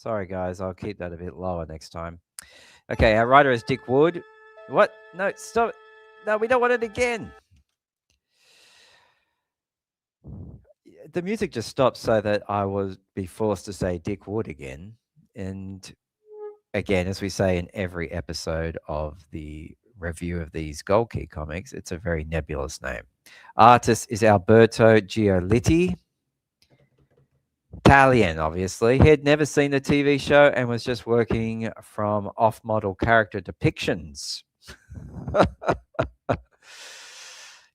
Sorry, guys. I'll keep that a bit lower next time. Okay, our writer is Dick Wood. What? No, stop. No, we don't want it again. The music just stopped so that I would be forced to say Dick Wood again. And again, as we say in every episode of the review of these Gold Key comics, it's a very nebulous name. Artist is Alberto Giolitti. Italian, obviously. He had never seen the TV show and was just working from off model character depictions.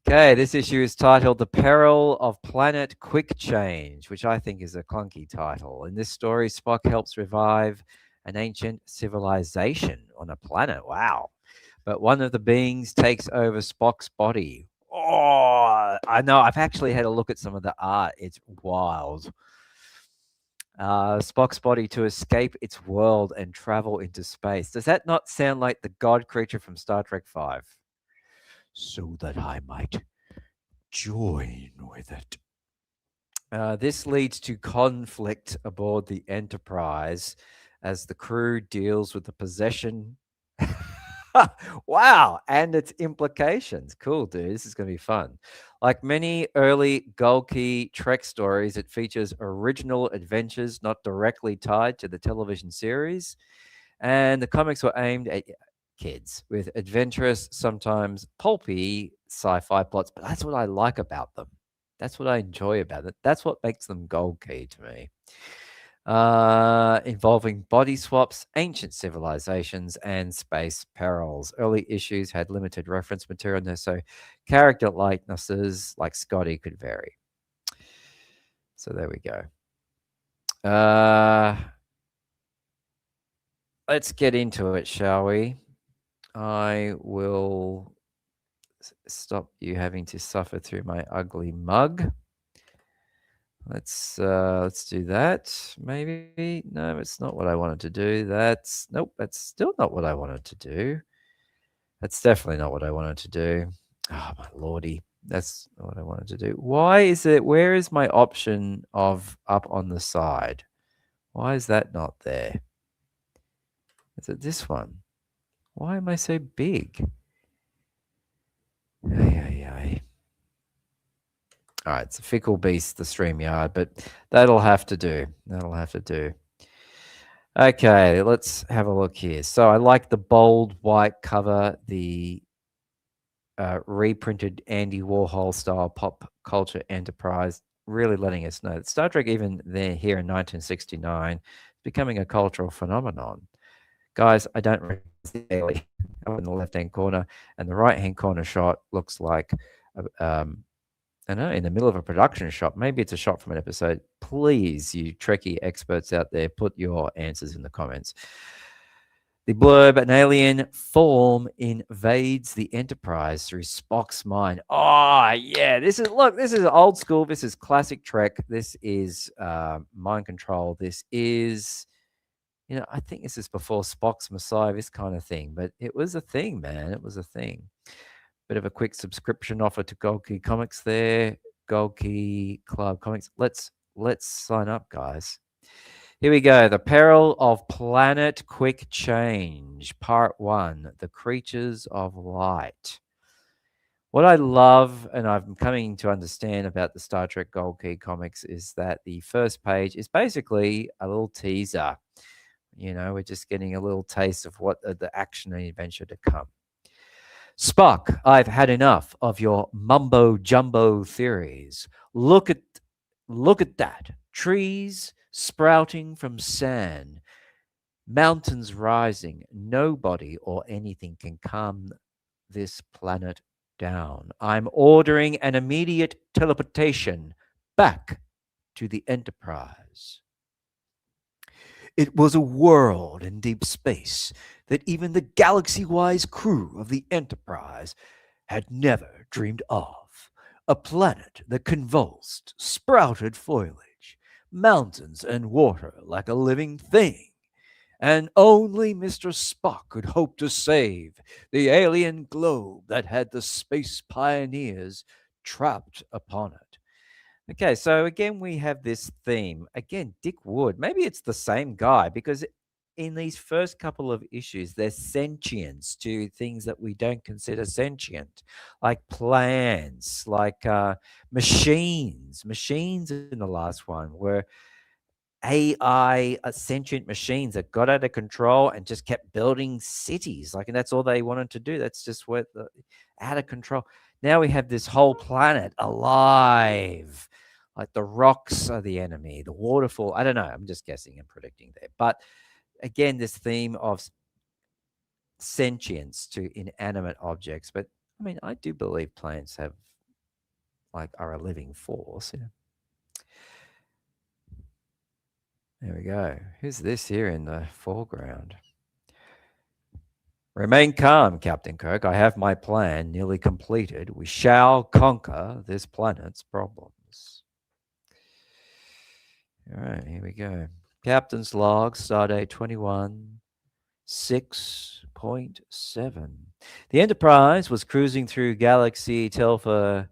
Okay, this issue is titled The Peril of Planet Quick Change, which I think is a clunky title. In this story, Spock helps revive an ancient civilization on a planet. Wow. But one of the beings takes over Spock's body. Oh, I know. I've actually had a look at some of the art. It's wild. Spock's body to escape its world and travel into space. Does that not sound like the god creature from Star Trek V? So that I might join with it. This leads to conflict aboard the Enterprise as the crew deals with the possession. Wow, and its implications. Cool, dude. This is going to be fun. Like many early Gold Key Trek stories, it features original adventures not directly tied to the television series. And the comics were aimed at kids with adventurous, sometimes pulpy sci fi plots. But that's what I like about them. That's what I enjoy about it. That's what makes them Gold Key to me. Involving body swaps, ancient civilizations, and space perils. Early issues had limited reference material, so character likenesses like Scotty could vary. So there we go. Let's get into it, shall we? I will stop you having to suffer through my ugly mug. Let's do that. Maybe no, it's not what I wanted to do. Nope, that's still not what I wanted to do. That's definitely not what I wanted to do. Oh my lordy, that's not what I wanted to do. Why is it? Where is my option of up on the side? Why is that not there? Is it this one? Why am I so big? Ay. All right, it's a fickle beast, the StreamYard, but that'll have to do. That'll have to do. Okay, let's have a look here. So I like the bold white cover, the reprinted Andy Warhol style pop culture enterprise, really letting us know that Star Trek, even there here in 1969, is becoming a cultural phenomenon. Guys, I don't recognize the alien up in the left-hand corner, and the right-hand corner shot looks like I know, in the middle of a production shot. Maybe it's a shot from an episode. Please, you Trekkie experts out there, put your answers in the comments. The blurb, an alien form invades the Enterprise through Spock's mind. Oh, yeah. This is old school. This is classic Trek. This is mind control. This is, I think this is before Spock's Messiah, this kind of thing. But it was a thing, man. It was a thing. Bit of a quick subscription offer to Gold Key Comics there. Gold Key Club Comics. Let's sign up, guys. Here we go. The Peril of Planet Quick Change, Part 1, The Creatures of Light. What I love, and I'm coming to understand about the Star Trek Gold Key comics, is that the first page is basically a little teaser. We're just getting a little taste of what the action and adventure to come. Spock, I've had enough of your mumbo jumbo theories. Look at that. Trees sprouting from sand, mountains rising. Nobody or anything can calm this planet down. I'm ordering an immediate teleportation back to the Enterprise. It was a world in deep space that even the galaxy-wise crew of the Enterprise had never dreamed of. A planet that convulsed, sprouted foliage, mountains and water like a living thing. And only Mr. Spock could hope to save the alien globe that had the space pioneers trapped upon it. Okay, so again, we have this theme. Again, Dick Wood. Maybe it's the same guy because in these first couple of issues, there's sentience to things that we don't consider sentient, like plants, like machines. Machines in the last one were AI sentient machines that got out of control and just kept building cities. Like, and that's all they wanted to do. That's just what out of control. Now we have this whole planet alive. Like the rocks are the enemy, the waterfall. I don't know. I'm just guessing and predicting there. But again, this theme of sentience to inanimate objects. But I mean, I do believe plants have like are a living force. You know? There we go. Who's this here in the foreground? Remain calm, Captain Kirk. I have my plan nearly completed. We shall conquer this planet's problems. All right, here we go. Captain's log, Stardate 21, 6.7. The Enterprise was cruising through Galaxy Telfa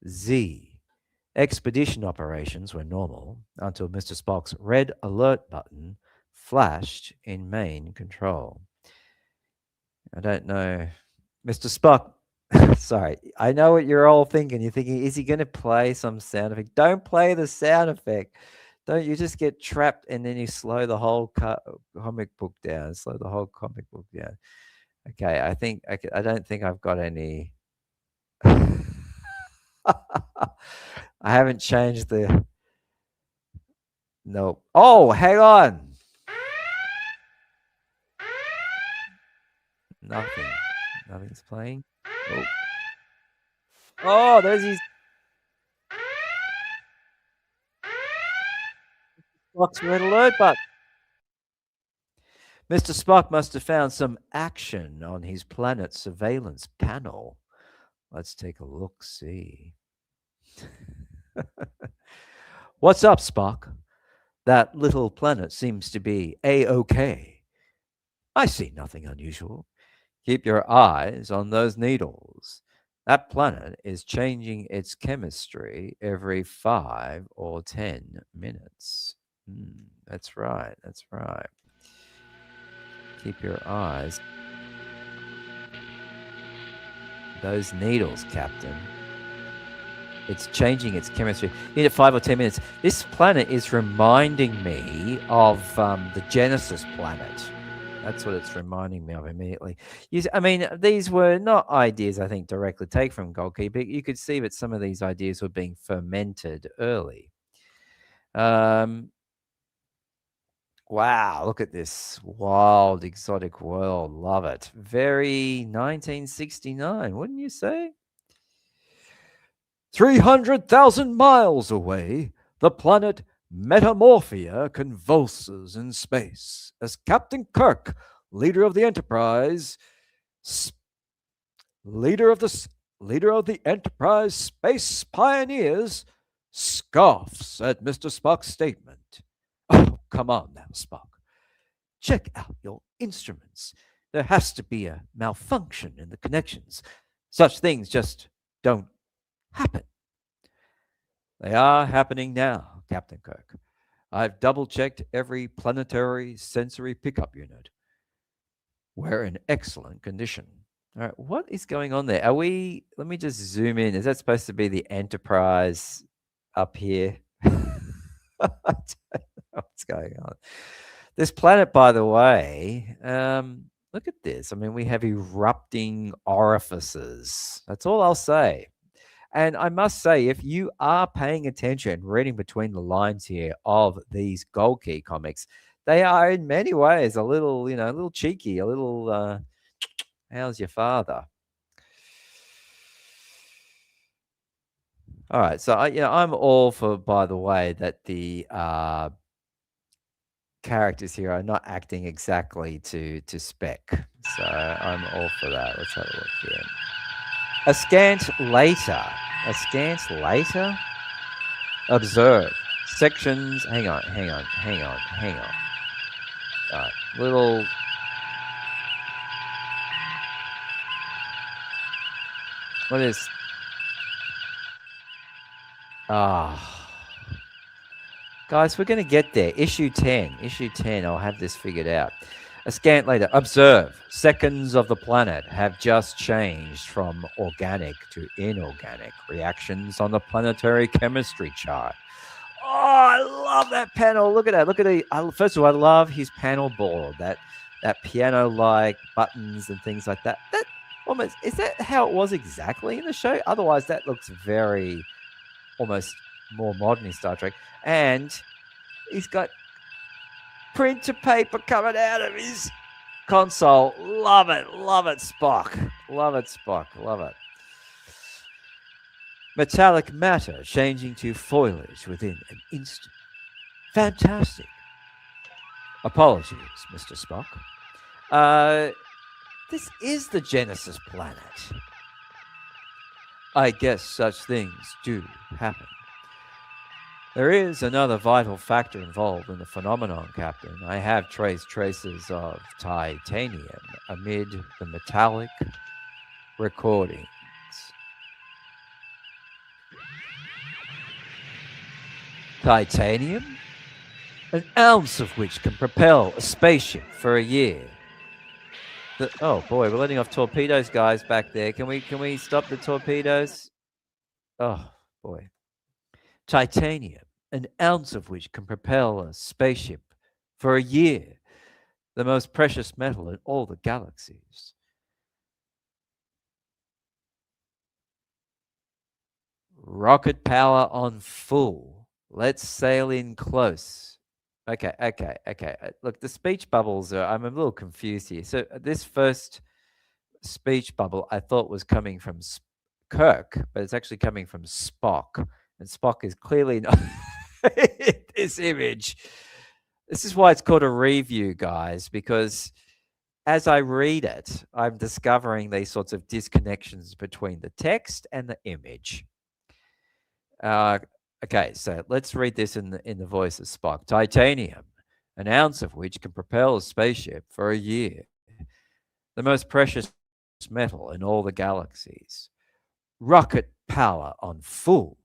Z. Expedition operations were normal until Mr. Spock's red alert button flashed in main control. I don't know. Mr. Spock, sorry. I know what you're all thinking. You're thinking, is he going to play some sound effect? Don't play the sound effect. Don't you just get trapped and then you slow the whole comic book down, slow the whole comic book down. Okay, I don't think I've got any. I haven't changed the. No. Oh, hang on. Nothing. Nothing's playing. Oh, oh there's his Spock's red alert button. Mr. Spock must have found some action on his planet surveillance panel. Let's take a look, see. What's up, Spock? That little planet seems to be A-OK. I see nothing unusual. Keep your eyes on those needles. That planet is changing its chemistry every 5 or 10 minutes. That's right. That's right. Keep your eyes. Those needles, Captain. It's changing its chemistry. In 5 or 10 minutes. This planet is reminding me of the Genesis planet. That's what it's reminding me of immediately. I mean, these were not ideas, I think, directly taken from Golgi, but you could see that some of these ideas were being fermented early. Wow, look at this wild, exotic world. Love it. Very 1969, wouldn't you say? 300,000 miles away, the planet Metamorpha convulses in space as Captain Kirk, leader of the Enterprise, leader of the Enterprise space pioneers, scoffs at Mr. Spock's statement. Oh, come on now, Spock. Check out your instruments. There has to be a malfunction in the connections. Such things just don't happen. They are happening now, Captain Kirk. I've double checked every planetary sensory pickup unit. We're in excellent condition. All right, what is going on there? Let me just zoom in. Is that supposed to be the Enterprise up here? I don't know what's going on. This planet, by the way, look at this. I mean, we have erupting orifices. That's all I'll say. And I must say, if you are paying attention, reading between the lines here of these Gold Key comics, they are in many ways a little, a little cheeky, a little, how's your father? All right, so I'm all for, by the way, that the characters here are not acting exactly to spec. So I'm all for that. Let's have a look here. A scant later. Observe. Sections. Hang on. All right. Little. What is. Ah. Guys, we're going to get there. Issue 10. Issue 10. I'll have this figured out. A scant later. Observe. Seconds of the planet have just changed from organic to inorganic reactions on the planetary chemistry chart. Oh, I love that panel. Look at that. Look at it. First of all, I love his panel board. That piano-like buttons and things like that. That almost is that how it was exactly in the show? Otherwise, that looks very almost more modern in Star Trek. And he's got printer paper coming out of his console. Love it, Spock. Love it, Spock. Love it. Metallic matter changing to foliage within an instant. Fantastic. Apologies, Mr. Spock. This is the Genesis planet. I guess such things do happen. There is another vital factor involved in the phenomenon, Captain. I have traced traces of titanium amid the metallic recordings. Titanium? An ounce of which can propel a spaceship for a year. Oh boy, we're letting off torpedoes, guys, back there. Can we stop the torpedoes? Oh boy. Titanium, an ounce of which can propel a spaceship for a year. The most precious metal in all the galaxies. Rocket power on full. Let's sail in close. Okay. Look, the speech bubbles I'm a little confused here. So this first speech bubble I thought was coming from Kirk, but it's actually coming from Spock. And Spock is clearly not in this image. This is why it's called a review, guys, because as I read it, I'm discovering these sorts of disconnections between the text and the image. Okay, so let's read this in the voice of Spock. Titanium, an ounce of which can propel a spaceship for a year. The most precious metal in all the galaxies. Rocket power on full.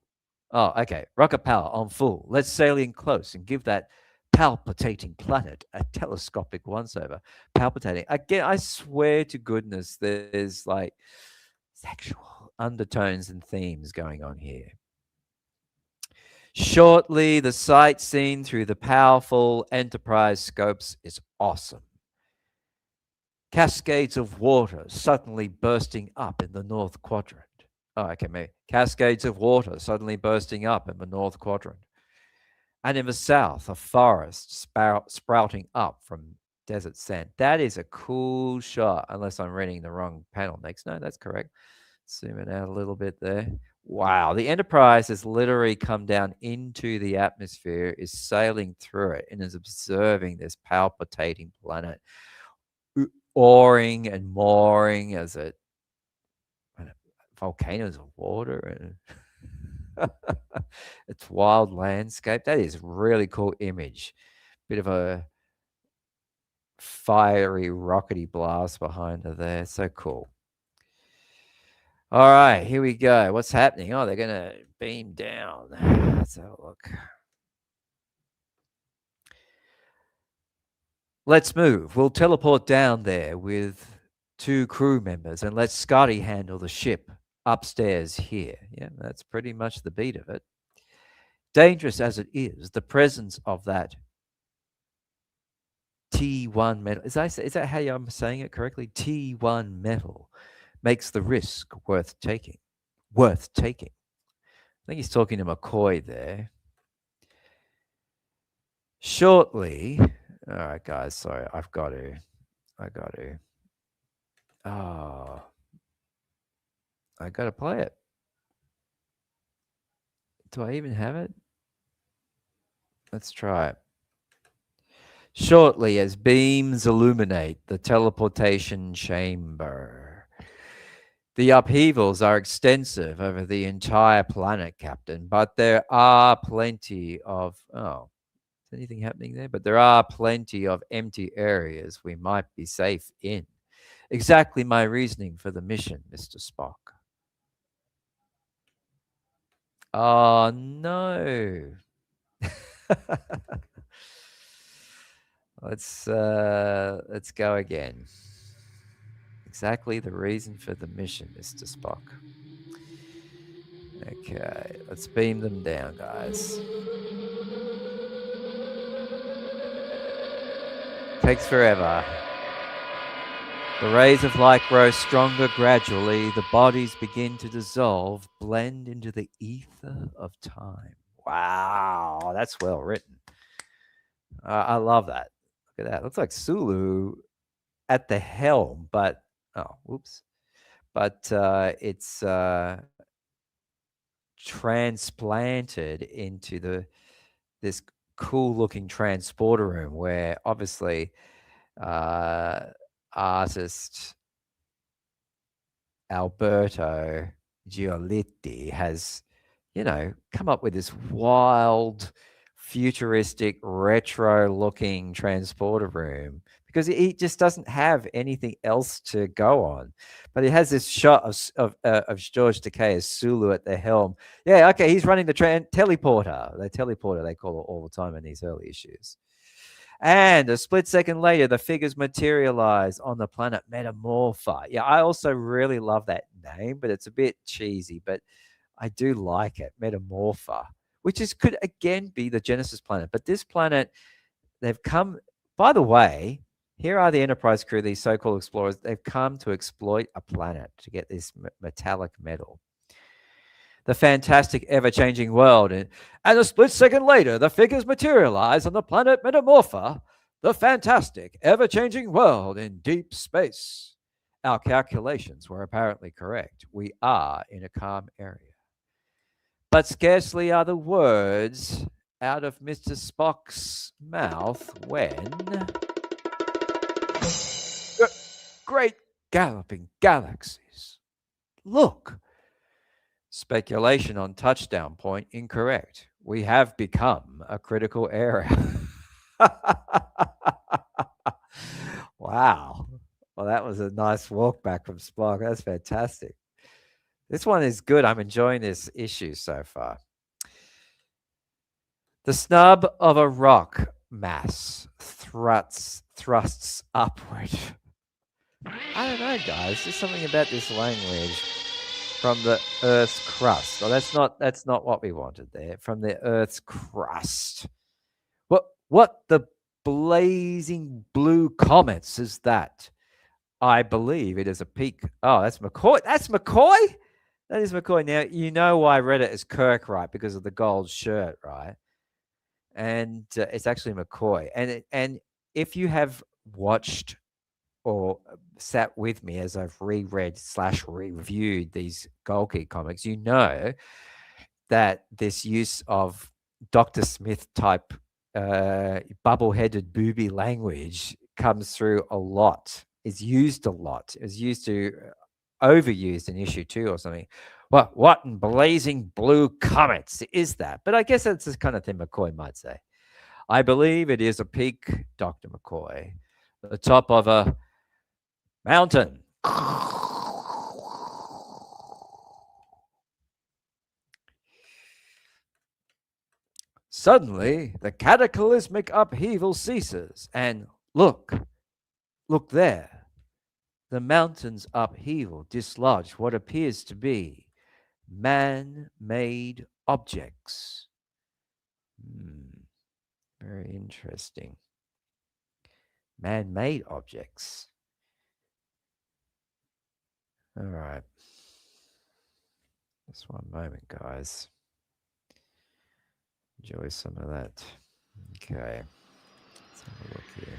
Oh, okay. Rocket power on full. Let's sail in close and give that palpitating planet a telescopic once-over. Palpitating. Again, I swear to goodness, there's like sexual undertones and themes going on here. Shortly, the sight seen through the powerful Enterprise scopes is awesome. Cascades of water suddenly bursting up in the North Quadrant. Oh, okay, maybe. Cascades of water suddenly bursting up in the North Quadrant. And in the south, a forest sprouting up from desert sand. That is a cool shot, unless I'm reading the wrong panel next. No, that's correct. Zoom it out a little bit there. Wow, the Enterprise has literally come down into the atmosphere, is sailing through it, and is observing this palpitating planet, awing and mooring as it volcanoes of water and its wild landscape. That is a really cool image. Bit of a fiery, rockety blast behind her there. So cool. All right, here we go. What's happening? Oh, they're going to beam down. Let's have a look. Let's move. We'll teleport down there with 2 crew members and let Scotty handle the ship upstairs here. Yeah, that's pretty much the beat of it. Dangerous as it is, the presence of that T1 metal, is that how I'm saying it correctly? T1 metal makes the risk worth taking. Worth taking. I think he's talking to McCoy there. Shortly, all right, guys, sorry, I got to. Oh, I got to play it. Do I even have it? Let's try it. Shortly, as beams illuminate the teleportation chamber. The upheavals are extensive over the entire planet, Captain, but there are plenty of... Oh, is anything happening there? But there are plenty of empty areas we might be safe in. Exactly my reasoning for the mission, Mr. Spock. Oh no. Let's go again. Exactly the reason for the mission, Mr. Spock. Okay, let's beam them down, guys. Takes forever. The rays of light grow stronger gradually. The bodies begin to dissolve, blend into the ether of time. Wow, that's well written. I love that. Look at that. Looks like Sulu at the helm, but oh, whoops. But it's transplanted into this cool looking transporter room where obviously uh, artist Alberto Giolitti has, come up with this wild, futuristic, retro looking transporter room because he just doesn't have anything else to go on. But he has this shot of George Takei as Sulu at the helm. Yeah, okay, he's running the teleporter. The teleporter, they call it all the time in these early issues. And a split second later, the figures materialize on the planet Metamorpha. Yeah, I also really love that name, but it's a bit cheesy, but I do like it. Metamorpha, which could again be the Genesis planet. But this planet, they've come, by the way, here are the Enterprise crew, these so called explorers. They've come to exploit a planet to get this metallic metal. The fantastic ever-changing world. And a split second later, the figures materialize on the planet Metamorpha, the fantastic ever-changing world in deep space. Our calculations were apparently correct. We are in a calm area. But scarcely are the words out of Mr. Spock's mouth when... Great galloping galaxies. Look! Speculation on touchdown point incorrect. We have become a critical area. Wow. Well, that was a nice walk back from Spock. That's fantastic. This one is good. I'm enjoying this issue so far. The snub of a rock mass thrusts upward. I don't know, guys. There's something about this language. From the Earth's crust. Oh, that's not what we wanted there. From the Earth's crust. What the blazing blue comets is that? I believe it is a peak. Oh, that's McCoy. That's McCoy? That is McCoy. Now, you know why I read it as Kirk, right? Because of the gold shirt, right? And it's actually McCoy. And if you have watched or sat with me as I've reread/reviewed these Gold Key comics, you know that this use of Dr. Smith type bubble-headed booby language comes through a lot. Is used a lot. Is used to overused in issue 2 or something. What in blazing blue comets is that? But I guess that's the kind of thing McCoy might say. I believe it is a peak, Dr. McCoy, the top of a mountain. Suddenly, the cataclysmic upheaval ceases, and look there. The mountain's upheaval dislodged what appears to be man-made objects. Very interesting. Man-made objects. All right. Just one moment, guys. Enjoy some of that. Okay. Let's have a look here.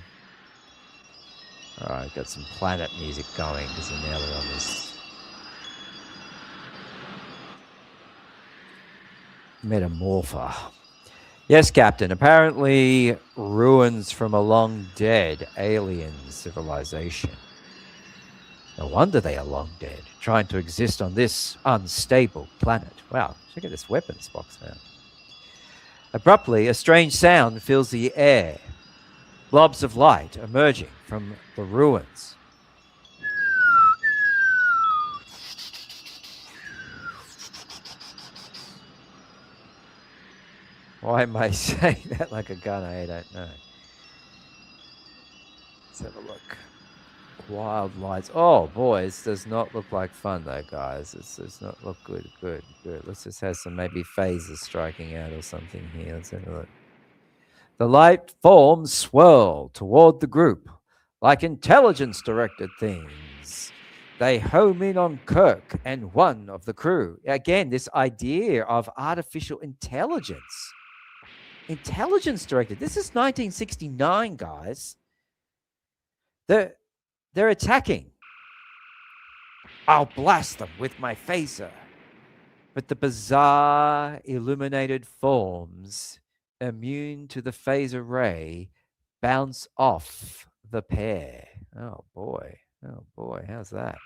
All right, got some planet music going because now they're on this Metamorpha. Yes, Captain. Apparently, ruins from a long dead alien civilization. No wonder they are long dead, trying to exist on this unstable planet. Wow, check out this weapons box now. Abruptly, a strange sound fills the air. Blobs of light emerging from the ruins. Why am I saying that like a gun? I don't know. Let's have a look. Wild lights. Oh boy, this does not look like fun though, guys. This does not look good. Good. Let's just have some maybe phases striking out or something here. Let's have a look. The light forms swirl toward the group like intelligence directed things. They home in on Kirk and one of the crew. Again, this idea of artificial intelligence. Intelligence directed. This is 1969, guys. They're attacking. I'll blast them with my phaser. But the bizarre illuminated forms, immune to the phaser ray, bounce off the pair. Oh boy, how's that?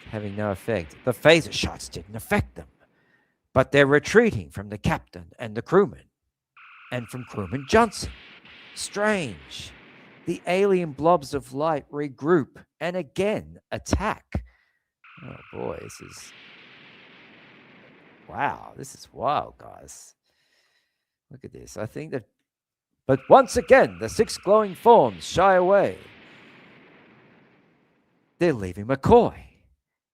Having no effect. The phaser shots didn't affect them, but they're retreating from the captain and the crewman, and from crewman Johnson. Strange. The alien blobs of light regroup and again attack. Oh boy, this is... Wow, this is wild, guys. Look at this. I think that... But once again, the 6 glowing forms shy away. They're leaving McCoy.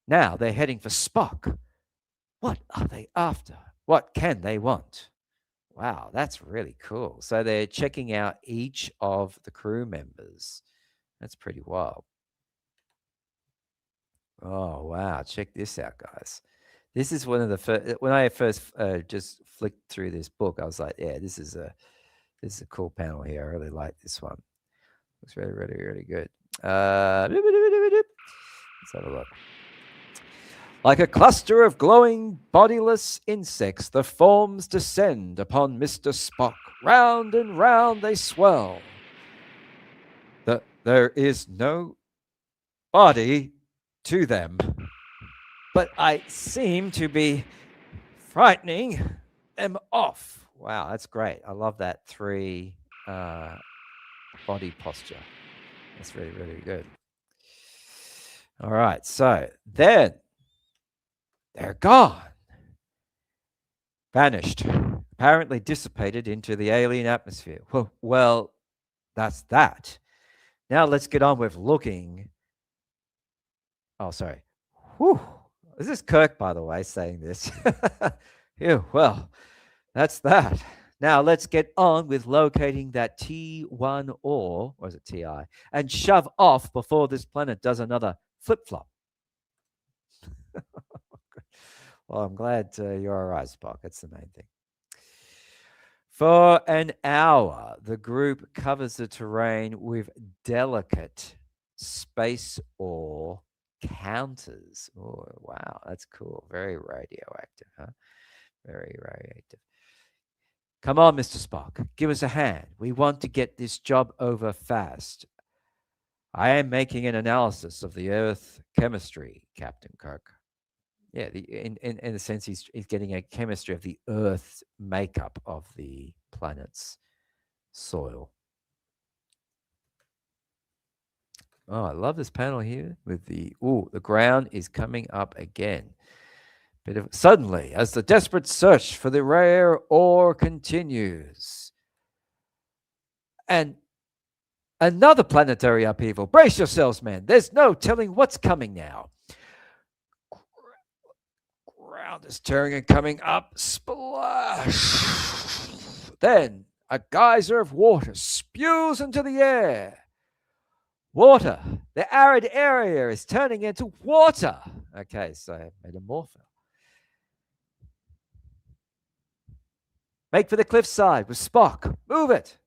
Now they're heading for Spock. What are they after? What can they want? Wow, that's really cool. So they're checking out each of the crew members. That's pretty wild. Oh, wow. Check this out, guys. This is one of the first... When I first just flicked through this book, I was like, yeah, this is a cool panel here. I really like this one. Looks really, really, really good. Let's have a look. Like a cluster of glowing, bodiless insects, the forms descend upon Mr. Spock. Round and round they swirl. There is no body to them, but I seem to be frightening them off. Wow, that's great. I love that 3 body posture. That's really, really good. All right, so then they're gone. Vanished. Apparently dissipated into the alien atmosphere. Well, that's that. Now let's get on with looking. Oh, sorry. Whew. This is Kirk, by the way, saying this. Yeah, well, that's that. Now let's get on with locating that T1 or is it TI, and shove off before this planet does another flip-flop. Well, I'm glad you're all right, Spock. That's the main thing. For an hour, the group covers the terrain with delicate space ore counters. Oh, wow, that's cool. Very radioactive, huh? Very radioactive. Come on, Mr. Spock, give us a hand. We want to get this job over fast. I am making an analysis of the Earth chemistry, Captain Kirk. Yeah, in a sense, he's getting a chemistry of the Earth's makeup of the planet's soil. Oh, I love this panel here with the ground is coming up again. Suddenly, as the desperate search for the rare ore continues, and another planetary upheaval. Brace yourselves, man. There's no telling what's coming now. Ground is tearing and coming up. Splash. Then a geyser of water spews into the air. Water. The arid area is turning into water. Okay, so Metamorpha. Make for the cliffside with Spock. Move it.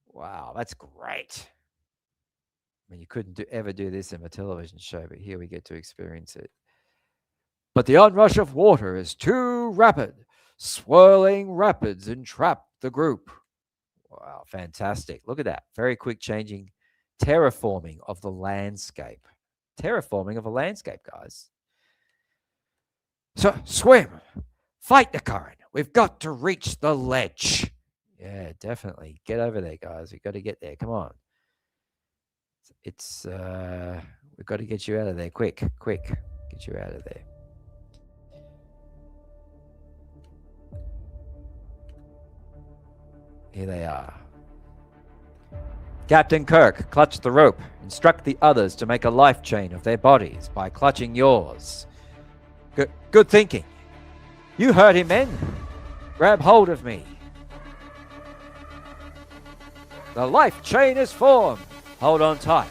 Wow, that's great. I mean, you couldn't ever do this in a television show, but here we get to experience it. But the onrush of water is too rapid. Swirling rapids entrap the group. Wow, fantastic. Look at that. Very quick changing, terraforming of the landscape. Terraforming of a landscape, guys. So, swim. Fight the current. We've got to reach the ledge. Yeah, definitely. Get over there, guys. We've got to get there. Come on. We've got to get you out of there. Quick. Get you out of there. Here they are. Captain Kirk, clutch the rope. Instruct the others to make a life chain of their bodies by clutching yours. Good thinking. You heard him, men. Grab hold of me. The life chain is formed. Hold on tight.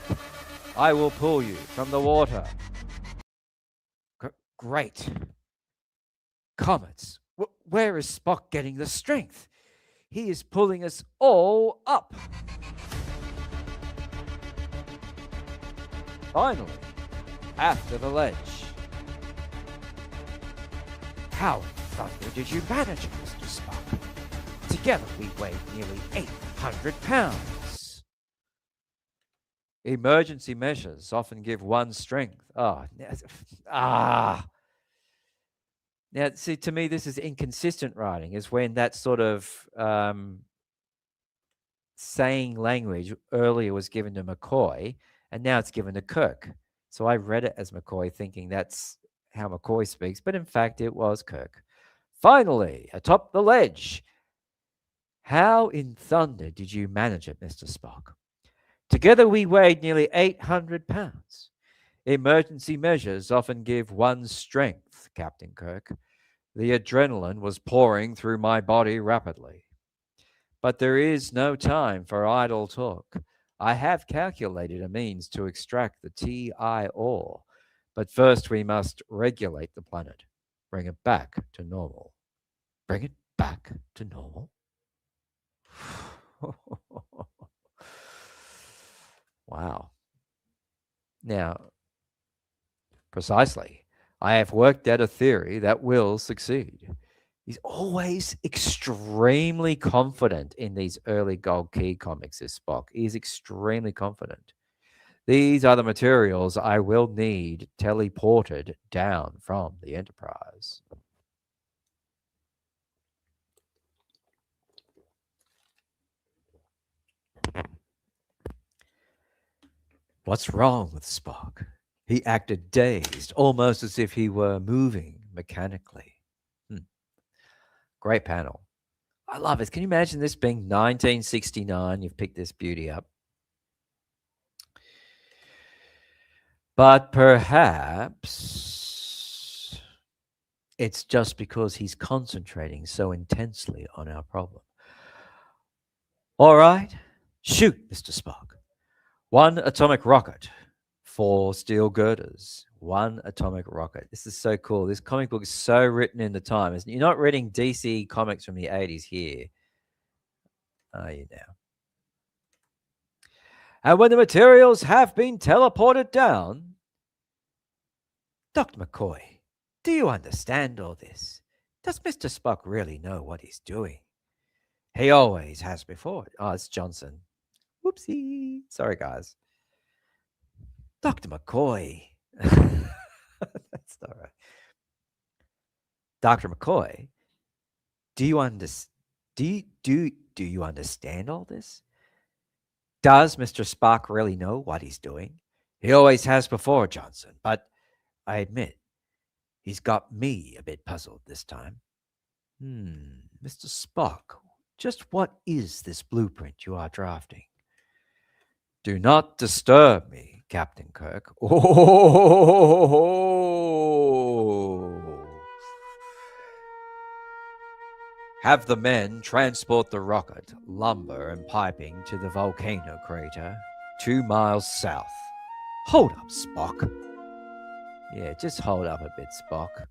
I will pull you from the water. Great. Comets. Where is Spock getting the strength? He is pulling us all up. Finally, after the ledge. How in thunder did you manage it, Mr. Spock? Together we weighed nearly 800 pounds. Emergency measures often give one strength. Now, see, to me, this is inconsistent writing, is when that sort of saying language earlier was given to McCoy, and now it's given to Kirk. So I read it as McCoy, thinking that's how McCoy speaks, but in fact, it was Kirk. Finally, atop the ledge. How in thunder did you manage it, Mr. Spock? Together we weighed nearly 800 pounds. Emergency measures often give one strength, Captain Kirk. The adrenaline was pouring through my body rapidly. But there is no time for idle talk. I have calculated a means to extract the TI ore, but first we must regulate the planet, bring it back to normal. Bring it back to normal? Wow. Now, precisely, I have worked out a theory that will succeed. He's always extremely confident in these early Gold Key comics, this Spock. He's extremely confident. These are the materials I will need teleported down from the Enterprise. What's wrong with Spock? He acted dazed, almost as if he were moving mechanically. Great panel. I love it. Can you imagine this being 1969? You've picked this beauty up. But perhaps it's just because he's concentrating so intensely on our problem. All right, shoot, Mr. Spock. 1 atomic rocket, 4 steel girders, 1 atomic rocket. This is so cool. This comic book is so written in the time. You're not reading DC comics from the 80s here, are you now? And when the materials have been teleported down, Dr. McCoy, do you understand all this? Does Mr. Spock really know what he's doing? He always has before. Oh, it's Johnson. Whoopsie. Sorry, guys. Dr. McCoy. That's not right. Dr. McCoy, do you understand all this? Does Mr. Spock really know what he's doing? He always has before, Johnson, but I admit he's got me a bit puzzled this time. Mr. Spock, just what is this blueprint you are drafting? Do not disturb me, Captain Kirk. Have the men transport the rocket, lumber, and piping to the volcano crater 2 miles south. Hold up, Spock. Yeah, just hold up a bit, Spock,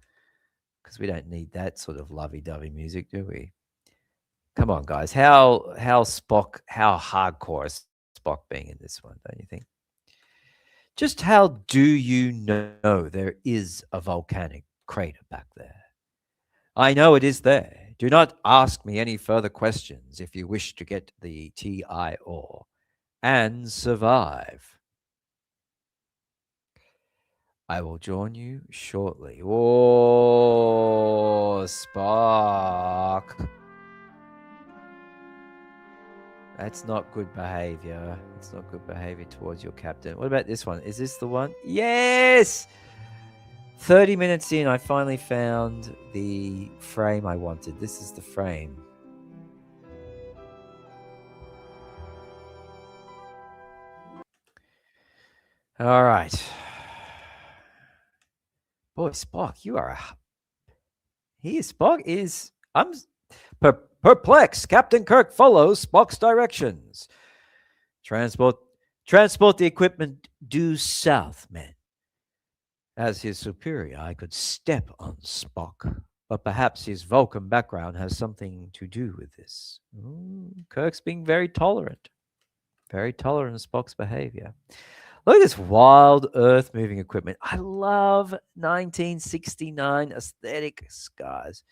because we don't need that sort of lovey-dovey music, do we? Come on, guys. How hardcore is Spock being in this one, don't you think? Just how do you know there is a volcanic crater back there? I know it is there. Do not ask me any further questions if you wish to get the TI ore and survive. I will join you shortly. Oh, Spock. That's not good behavior. It's not good behavior towards your captain. What about this one? Is this the one? Yes! 30 minutes in, I finally found the frame I wanted. This is the frame. All right. Boy, Spock, you are a. Spock is. Perplexed. Captain Kirk follows Spock's directions. Transport. Transport the equipment due south, men. As his superior, I could step on Spock, but perhaps his Vulcan background has something to do with this. Kirk's being very tolerant of Spock's behavior. Look at this wild earth moving equipment. I love 1969 aesthetics, guys.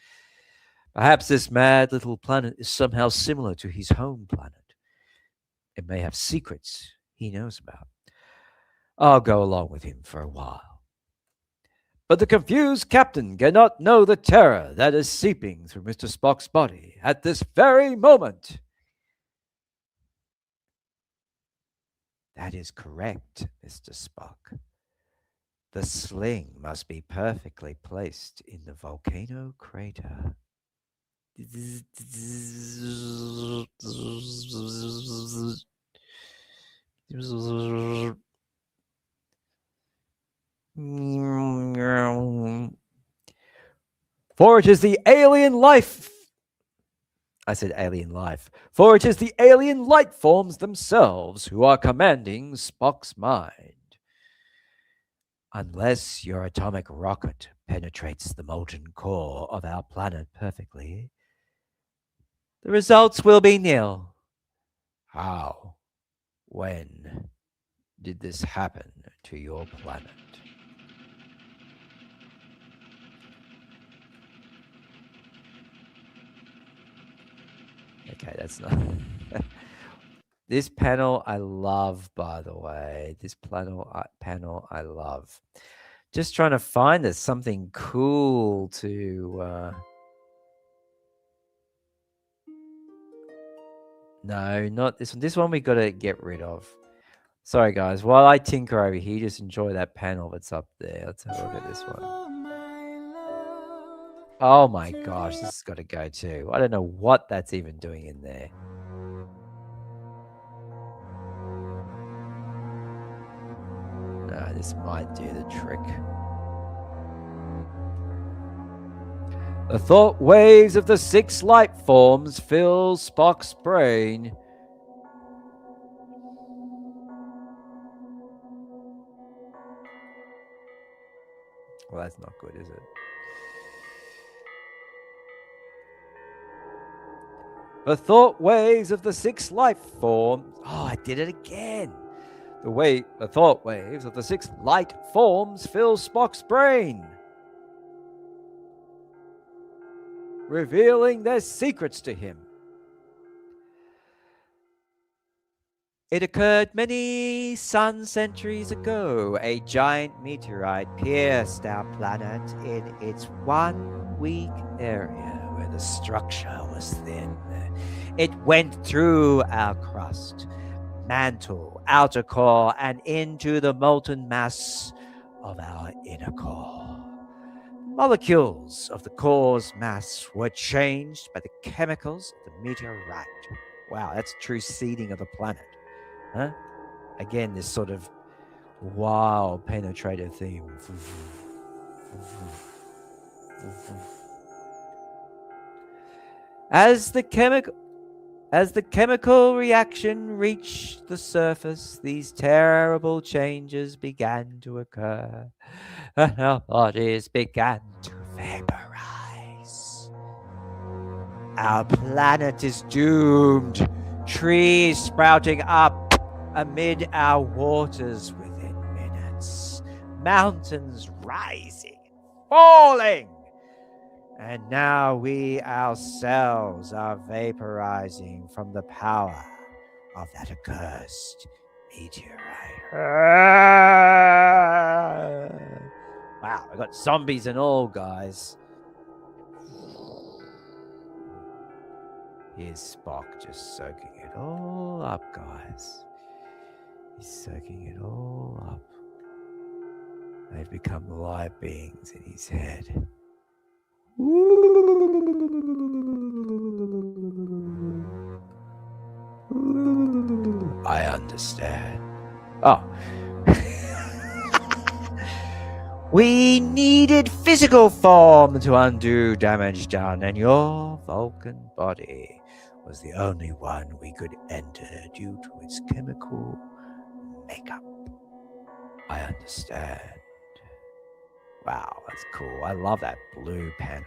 Perhaps this mad little planet is somehow similar to his home planet. It may have secrets he knows about. I'll go along with him for a while. But the confused captain cannot know the terror that is seeping through Mr. Spock's body at this very moment. That is correct, Mr. Spock. The sling must be perfectly placed in the volcano crater. For it is the alien life. I said alien life. For it is the alien light forms themselves who are commanding Spock's mind. Unless your atomic rocket penetrates the molten core of our planet perfectly, the results will be nil. How? When did this happen to your planet? Okay, that's not. This panel I love, by the way. This panel I love. Just trying to find there's something cool to. No, not this one. This one we got to get rid of. Sorry, guys. While I tinker over here, just enjoy that panel that's up there. Let's have a look at this one. Oh my gosh, this has got to go too. I don't know what that's even doing in there. No, this might do the trick. The thought waves of the 6 light forms fill Spock's brain. Well, that's not good, is it? The thought waves of the 6 light forms. Oh, I did it again. The thought waves of the 6 light forms fill Spock's brain, revealing their secrets to him. It occurred many sun centuries ago. A giant meteorite pierced our planet in its one weak area where the structure was thin. It went through our crust, mantle, outer core, and into the molten mass of our inner core. Molecules of the core's mass were changed by the chemicals of the meteorite. Wow, that's true seeding of the planet. Huh? Again, this sort of wild penetrative theme. As the chemical reaction reached the surface, these terrible changes began to occur, and our bodies began to vaporize. Our planet is doomed, trees sprouting up amid our waters within minutes, mountains rising, falling. And now we ourselves are vaporizing from the power of that accursed meteorite. Wow, I got zombies and all, guys. Here's Spock just soaking it all up, guys. He's soaking it all up. They've become light beings in his head. I understand. Oh. We needed physical form to undo damage done, and your Vulcan body was the only one we could enter due to its chemical makeup. I understand. Wow, that's cool. I love that blue panel.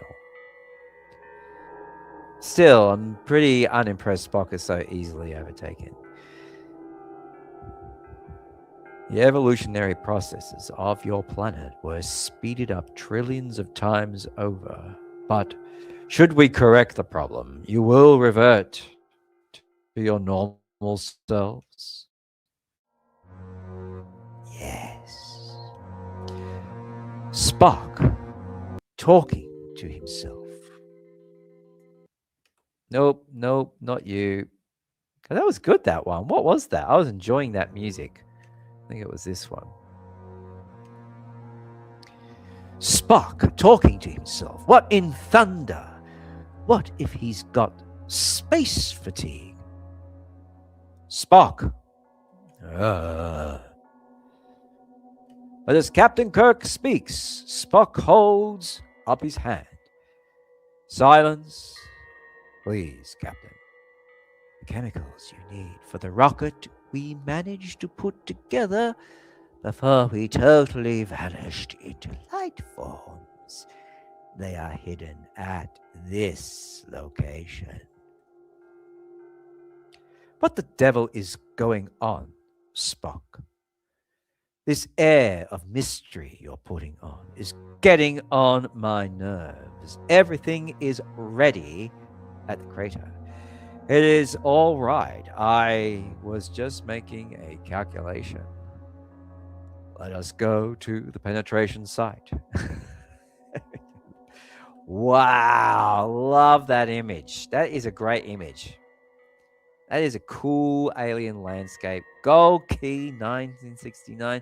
Still, I'm pretty unimpressed Spock is so easily overtaken. The evolutionary processes of your planet were speeded up trillions of times over. But should we correct the problem, you will revert to your normal selves. Yes. Spock talking to himself. Nope, not you. That was good, that one. What was that? I was enjoying that music. I think it was this one. Spock talking to himself. What in thunder? What if he's got space fatigue? Spock. But as Captain Kirk speaks, Spock holds up his hand. Silence, please, Captain. The chemicals you need for the rocket we managed to put together before we totally vanished into light forms. They are hidden at this location. What the devil is going on, Spock? This air of mystery you're putting on is getting on my nerves. Everything is ready at the crater. It is all right. I was just making a calculation. Let us go to the penetration site. Wow, love that image. That is a great image. That is a cool alien landscape. Gold Key 1969.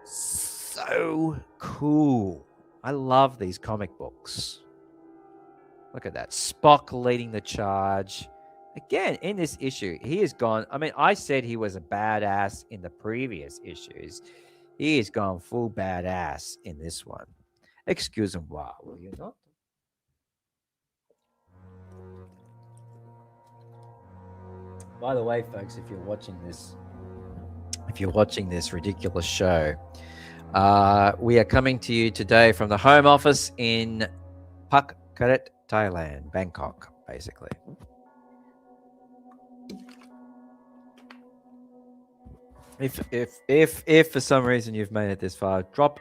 So cool. I love these comic books. Look at that. Spock leading the charge. Again, in this issue, he has gone. I mean, I said he was a badass in the previous issues. He has gone full badass in this one. Excusez-moi, will you not? By the way, folks, if you're watching this ridiculous show, we are coming to you today from the home office in Phuket, Thailand, Bangkok, basically. If for some reason you've made it this far, drop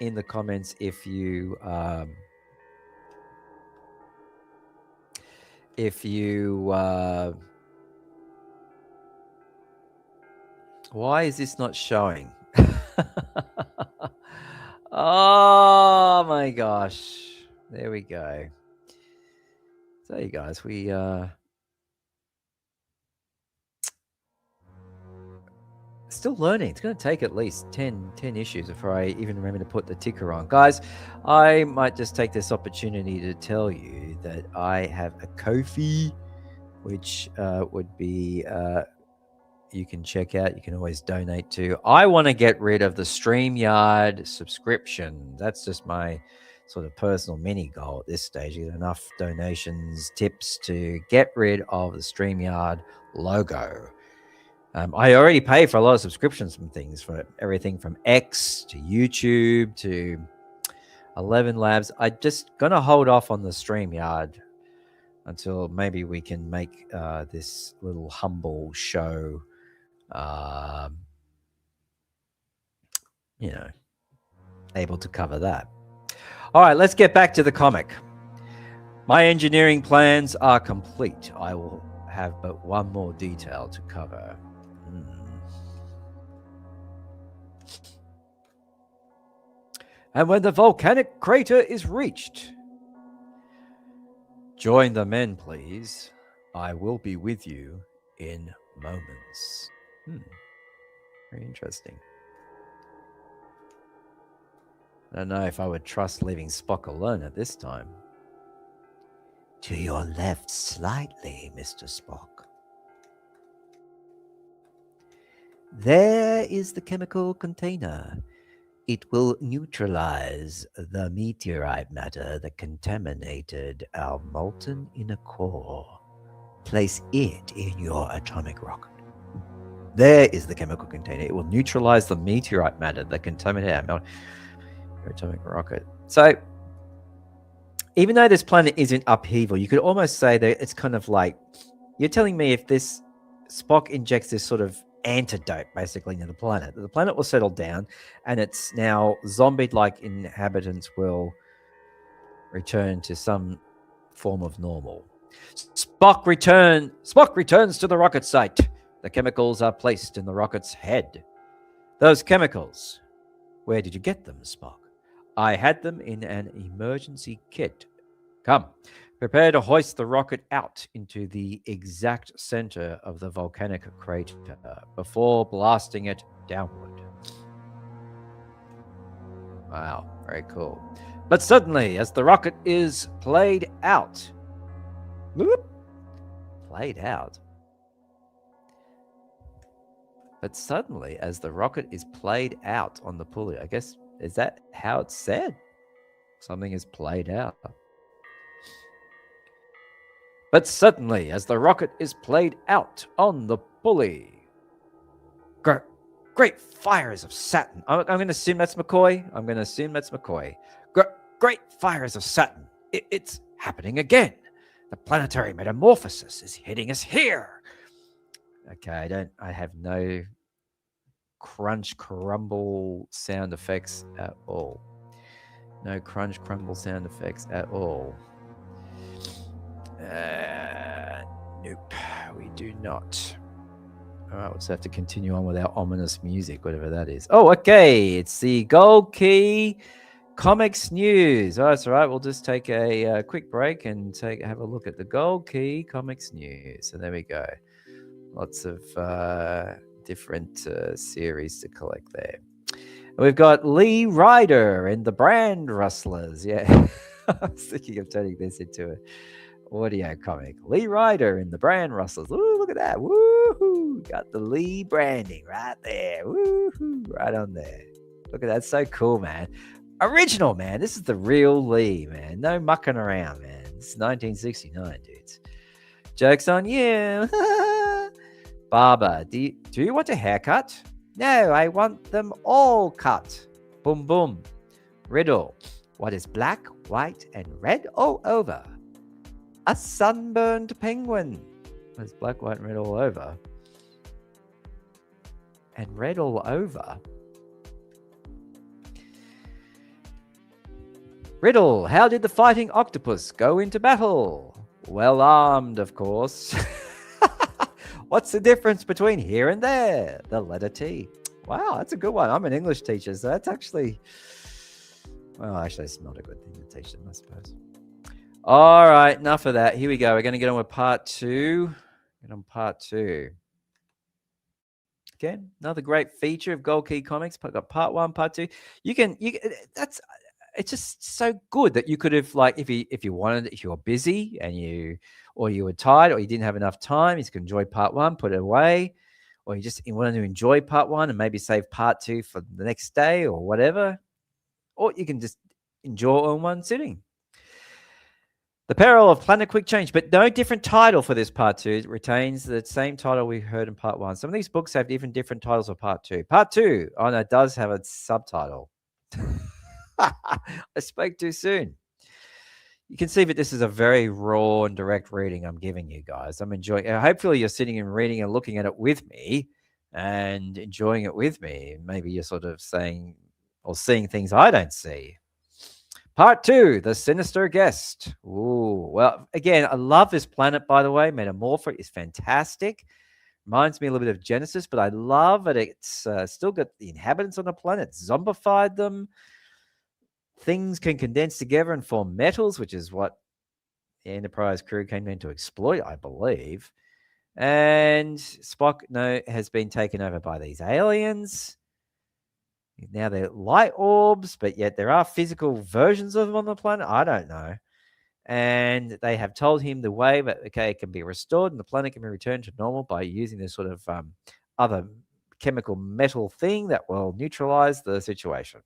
in the comments if you why is this not showing? Oh my gosh. There we go. So you guys, we still learning. It's going to take at least 10 issues before I even remember to put the ticker on. Guys, I might just take this opportunity to tell you that I have a Ko-fi, which would be you can check out. You can always donate to. I want to get rid of the StreamYard subscription. That's just my sort of personal mini goal at this stage. Get enough donations, tips to get rid of the StreamYard logo. I already pay for a lot of subscriptions from things, for everything from X to YouTube to 11 Labs. I'm just going to hold off on the StreamYard until maybe we can make this little humble show, able to cover that. All right, let's get back to the comic. My engineering plans are complete. I will have but one more detail to cover. And when the volcanic crater is reached, join the men, please. I will be with you in moments. Very interesting. I don't know if I would trust leaving Spock alone at this time. To your left slightly, Mr. Spock. There is the chemical container. It will neutralize the meteorite matter that contaminated our molten inner core. Place it in your atomic rocket. There is the chemical container. It will neutralize the meteorite matter that contaminated our atomic rocket. So, even though this planet is in upheaval, you could almost say that it's kind of like, you're telling me if this Spock injects this sort of antidote basically into the planet will settle down, and it's now zombie-like inhabitants will return to some form of normal. Spock returns to the rocket site. The chemicals are placed in the rocket's head. Those chemicals, where did you get them, Spock? I had them in an emergency kit. Come, prepare to hoist the rocket out into the exact center of the volcanic crater before blasting it downward. Wow, very cool. But suddenly, as the rocket is played out, played out. But suddenly, as the rocket is played out on the pulley, I guess, is that how it's said? Something is played out. But suddenly, as the rocket is played out on the pulley, great fires of Saturn. I'm going to assume that's McCoy. Great fires of Saturn. It's happening again. The planetary metamorphosis is hitting us here. Okay, I have no crunch crumble sound effects at all. No crunch crumble sound effects at all. Nope, we do not. All right, we'll just have to continue on with our ominous music, whatever that is. Oh, okay, it's the Gold Key Comics News. Oh, that's all right. We'll just take a quick break and have a look at the Gold Key Comics News. So there we go. Lots of different series to collect there. And we've got Lee Ryder and the Brand Rustlers. Yeah, I was thinking of turning this into an audio comic. Lee Ryder and the Brand Rustlers. Ooh, look at that. Woohoo! Got the Lee branding right there. Woohoo! Right on there. Look at that. So cool, man. Original, man. This is the real Lee, man. No mucking around, man. This is 1969, dudes. Joke's on you. Barber, do you want a haircut? No, I want them all cut. Boom, boom. Riddle, what is black, white, and red all over? A sunburned penguin. There's black, white, and red all over. And red all over? Riddle, how did the fighting octopus go into battle? Well armed, of course. What's the difference between here and there? The letter T. Wow, that's a good one. I'm an English teacher, so that's actually... Well, actually, it's not a good thing to teach them, I suppose. All right, enough of that. Here we go. We're going to get on with part two. Again, another great feature of Gold Key Comics. I've got part one, part two. It's just so good that you could have, like, if you wanted, if you were busy and you were tired or you didn't have enough time, you could enjoy part one, put it away, or you wanted to enjoy part one and maybe save part two for the next day or whatever, or you can just enjoy it in one sitting. The Peril of Planet Quick Change, but no different title for this part two. It retains the same title we heard in part one. Some of these books have even different titles for part two. Part two, oh no, it does have a subtitle. I spoke too soon. You can see that this is a very raw and direct reading I'm giving you guys. I'm enjoying it. Hopefully you're sitting and reading and looking at it with me and enjoying it with me. Maybe you're sort of saying or seeing things I don't see. Part two, The Sinister Guest. Ooh, well, again, I love this planet, by the way. Metamorpha is fantastic. Reminds me a little bit of Genesis, but I love that it's still got the inhabitants on the planet, zombified them. Things can condense together and form metals, which is what the Enterprise crew came in to exploit, I believe. And Spock has been taken over by these aliens. Now they're light orbs, but yet there are physical versions of them on the planet. I don't know. And they have told him the way that, okay, it can be restored and the planet can be returned to normal by using this sort of other chemical metal thing that will neutralize the situation.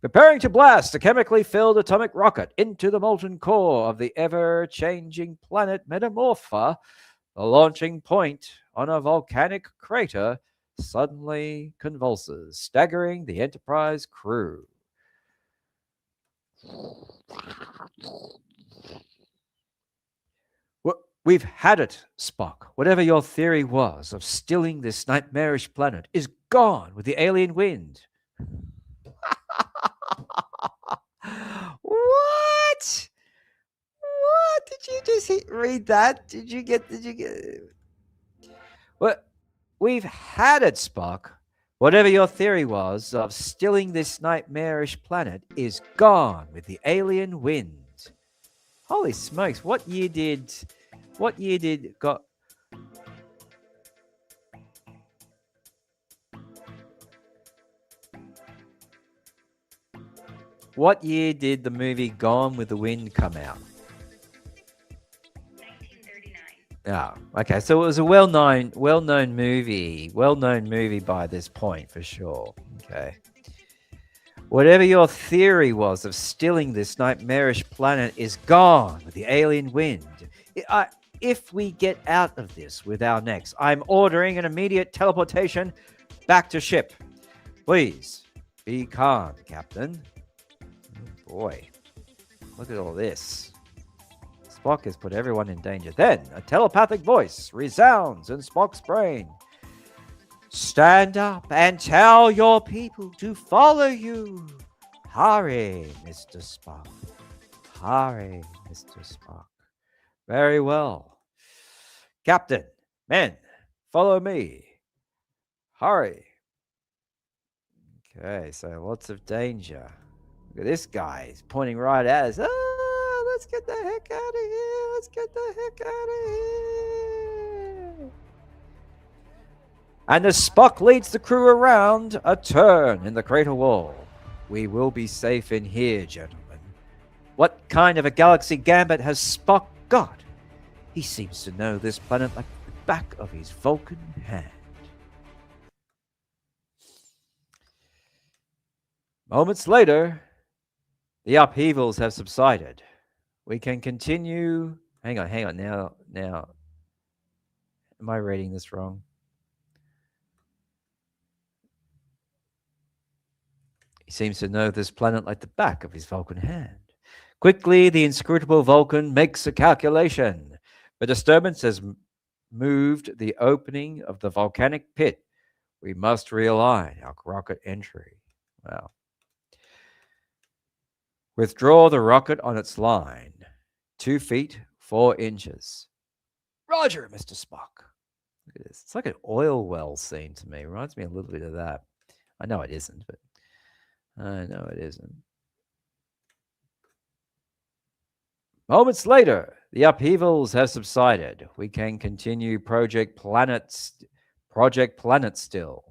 Preparing to blast a chemically filled atomic rocket into the molten core of the ever-changing planet Metamorpha, the launching point on a volcanic crater suddenly convulses, staggering the Enterprise crew. We've had it, Spock. Whatever your theory was of stilling this nightmarish planet is gone with the alien wind. What? What? Did you just read that? Did you get? What? We've had it, Spock. Whatever your theory was of stilling this nightmarish planet is gone with the alien wind. Holy smokes! What year did got? What year did the movie Gone with the Wind come out? 1939. Oh, okay. So it was a well-known movie by this point for sure. Okay. Whatever your theory was of stilling this nightmarish planet is gone with the alien wind. If we get out of this with our necks, I'm ordering an immediate teleportation back to ship. Please be calm, Captain. Oh boy, look at all this. Spock has put everyone in danger. Then a telepathic voice resounds in Spock's brain. Stand up and tell your people to follow you. Hurry, Mr. Spock. Hurry, Mr. Spock. Very well. Captain, men, follow me. Hurry. Okay, so lots of danger. Look at this guy. He's pointing right at us. Let's get the heck out of here. Let's get the heck out of here. And as Spock leads the crew around a turn in the crater wall, we will be safe in here, gentlemen. What kind of a galaxy gambit has Spock got? He seems to know this planet like the back of his Vulcan hand. Moments later, the upheavals have subsided. We can continue. Hang on. Now, am I reading this wrong? He seems to know this planet like the back of his Vulcan hand. Quickly, the inscrutable Vulcan makes a calculation. The disturbance has moved the opening of the volcanic pit. We must realign our rocket entry. Wow. Withdraw the rocket on its line. 2 feet, 4 inches. Roger, Mr. Spock. Look at this. It's like an oil well scene to me. Reminds me a little bit of that. I know it isn't, but I know it isn't. Moments later, the upheavals have subsided. We can continue Project Planet still.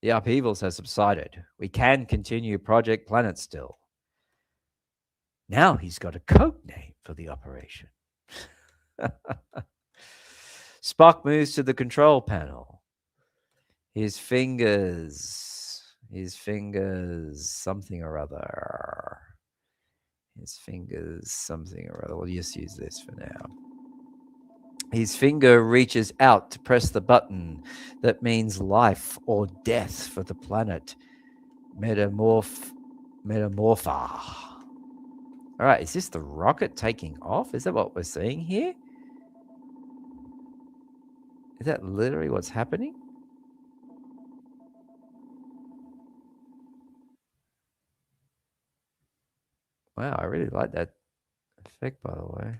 The upheavals have subsided. We can continue Project Planet still. Now he's got a code name for the operation. Spock moves to the control panel. His fingers, something or other. We'll just use this for now. His finger reaches out to press the button that means life or death for the planet Metamorpha. All right, is this the rocket taking off? Is that what we're seeing here? Is that literally what's happening? Wow, I really like that effect, by the way.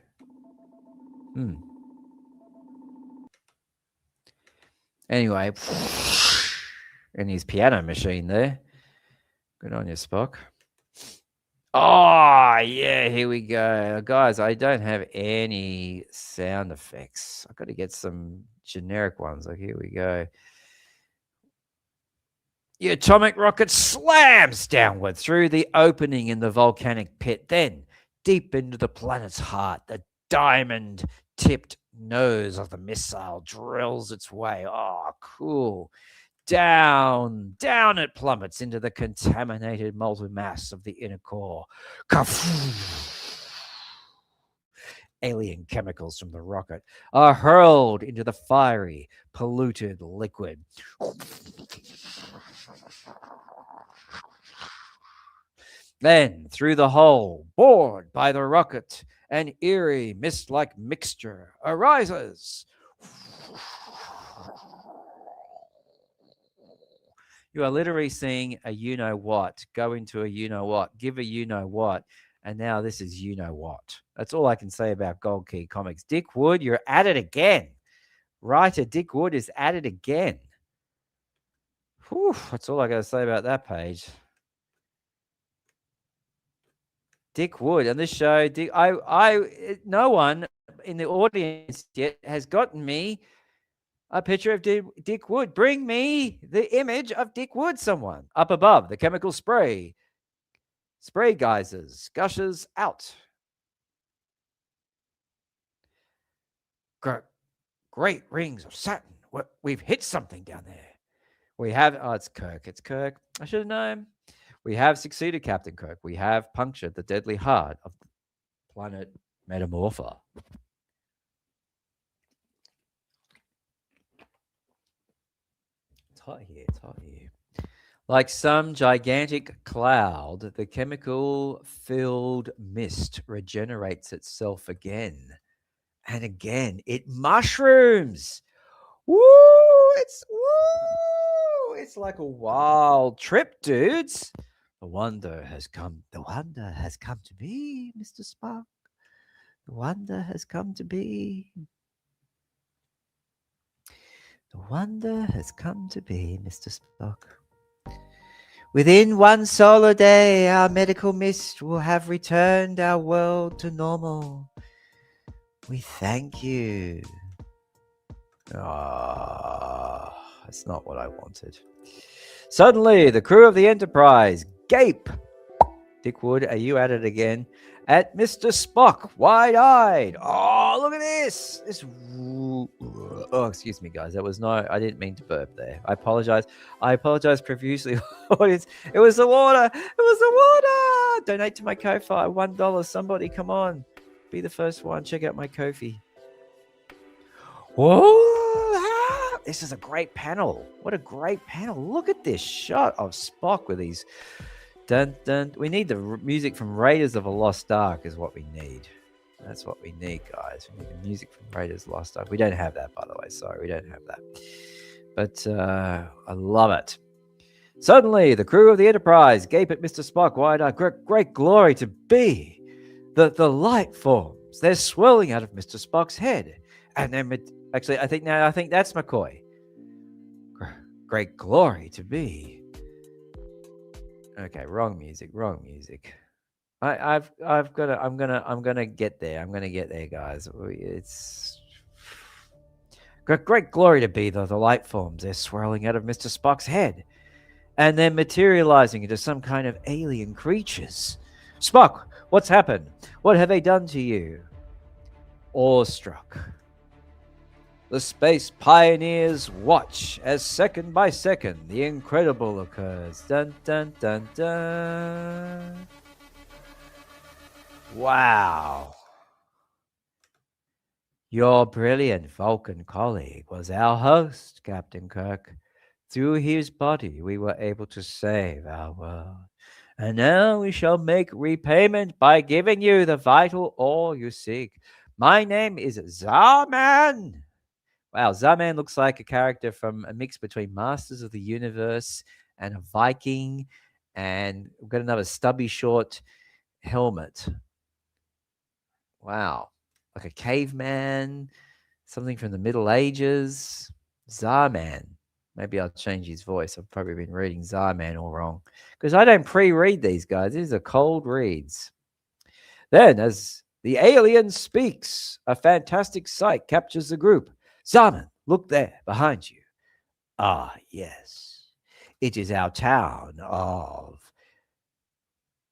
Anyway, and his piano machine there. Good on you, Spock. Oh, yeah, here we go. Guys, I don't have any sound effects. I've got to get some generic ones. Like, here we go. The atomic rocket slams downward through the opening in the volcanic pit. Then, deep into the planet's heart, the diamond-tipped nose of the missile drills its way. Oh, cool. Down it plummets into the contaminated molten mass of the inner core. Alien chemicals from the rocket are hurled into the fiery, polluted liquid. Then, through the hole bored by the rocket, an eerie mist-like mixture arises. You are literally seeing a you-know-what go into a you-know-what, give a you-know-what, and now this is you-know-what. That's all I can say about Gold Key Comics. Dick Wood, you're at it again. Writer Dick Wood is at it again. Whew, that's all I got to say about that page. Dick Wood on this show. No one in the audience yet has gotten me a picture of Dick Wood. Bring me the image of Dick Wood, someone. Up above, the chemical spray geysers, gushes out. Great rings of Saturn. We've hit something down there. We have, it's Kirk. It's Kirk. I should have known. We have succeeded, Captain Kirk. We have punctured the deadly heart of the planet Metamorpha. It's hot here. It's hot here. Like some gigantic cloud, the chemical-filled mist regenerates itself again and again. It mushrooms. Woo! It's like a wild trip, dudes. The wonder has come. The wonder has come to be, Mr. Spock. The wonder has come to be. The wonder has come to be, Mr. Spock. Within one solar day, our medical mist will have returned our world to normal. We thank you. That's not what I wanted. Suddenly, the crew of the Enterprise gape. Dick Wood, are you at it again? At Mr. Spock, wide-eyed. Oh, look at this. Oh, excuse me, guys. That was I didn't mean to burp there. I apologize. I apologize profusely. It was the water. It was the water. Donate to my Ko-fi. $1. Somebody, come on. Be the first one. Check out my Ko-fi. Whoa! This is a great panel. What a great panel. Look at this shot of Spock with these... Dun, dun. We need the music from Raiders of the Lost Ark is what we need. That's what we need, guys. We need the music from Raiders of the Lost Ark. We don't have that, by the way. Sorry, we don't have that. But I love it. Suddenly, the crew of the Enterprise gape at Mr. Spock, wide-eyed. Great glory to be. The light forms. They're swirling out of Mr. Spock's head. And then, actually, I think that's McCoy. Great glory to be. Okay, wrong music. I'm gonna get there. I'm gonna get there, guys. It's great glory to be the light forms. They're swirling out of Mr. Spock's head, and they're materializing into some kind of alien creatures. Spock, what's happened? What have they done to you? Awestruck, the space pioneers watch as second by second the incredible occurs. Dun, dun, dun, dun. Wow. Your brilliant Vulcan colleague was our host, Captain Kirk. Through his body, we were able to save our world. And now we shall make repayment by giving you the vital ore you seek. My name is Zarman. Wow, Zarman looks like a character from a mix between Masters of the Universe and a Viking. And we've got another stubby short helmet. Wow. Like a caveman, something from the Middle Ages. Zarman. Maybe I'll change his voice. I've probably been reading Zarman all wrong. Because I don't pre-read these guys. These are cold reads. Then, as the alien speaks, a fantastic sight captures the group. Zarman, look there, behind you. Ah, yes. It is our town of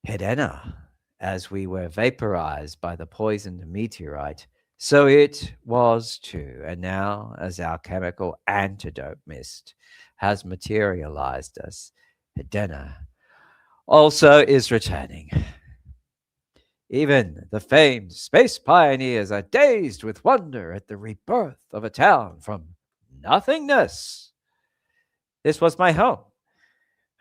Hedena, as we were vaporized by the poisoned meteorite So it was too, and now, as our chemical antidote mist has materialized us, Hedena also is returning. Even the famed space pioneers are dazed with wonder at the rebirth of a town from nothingness. This was my home,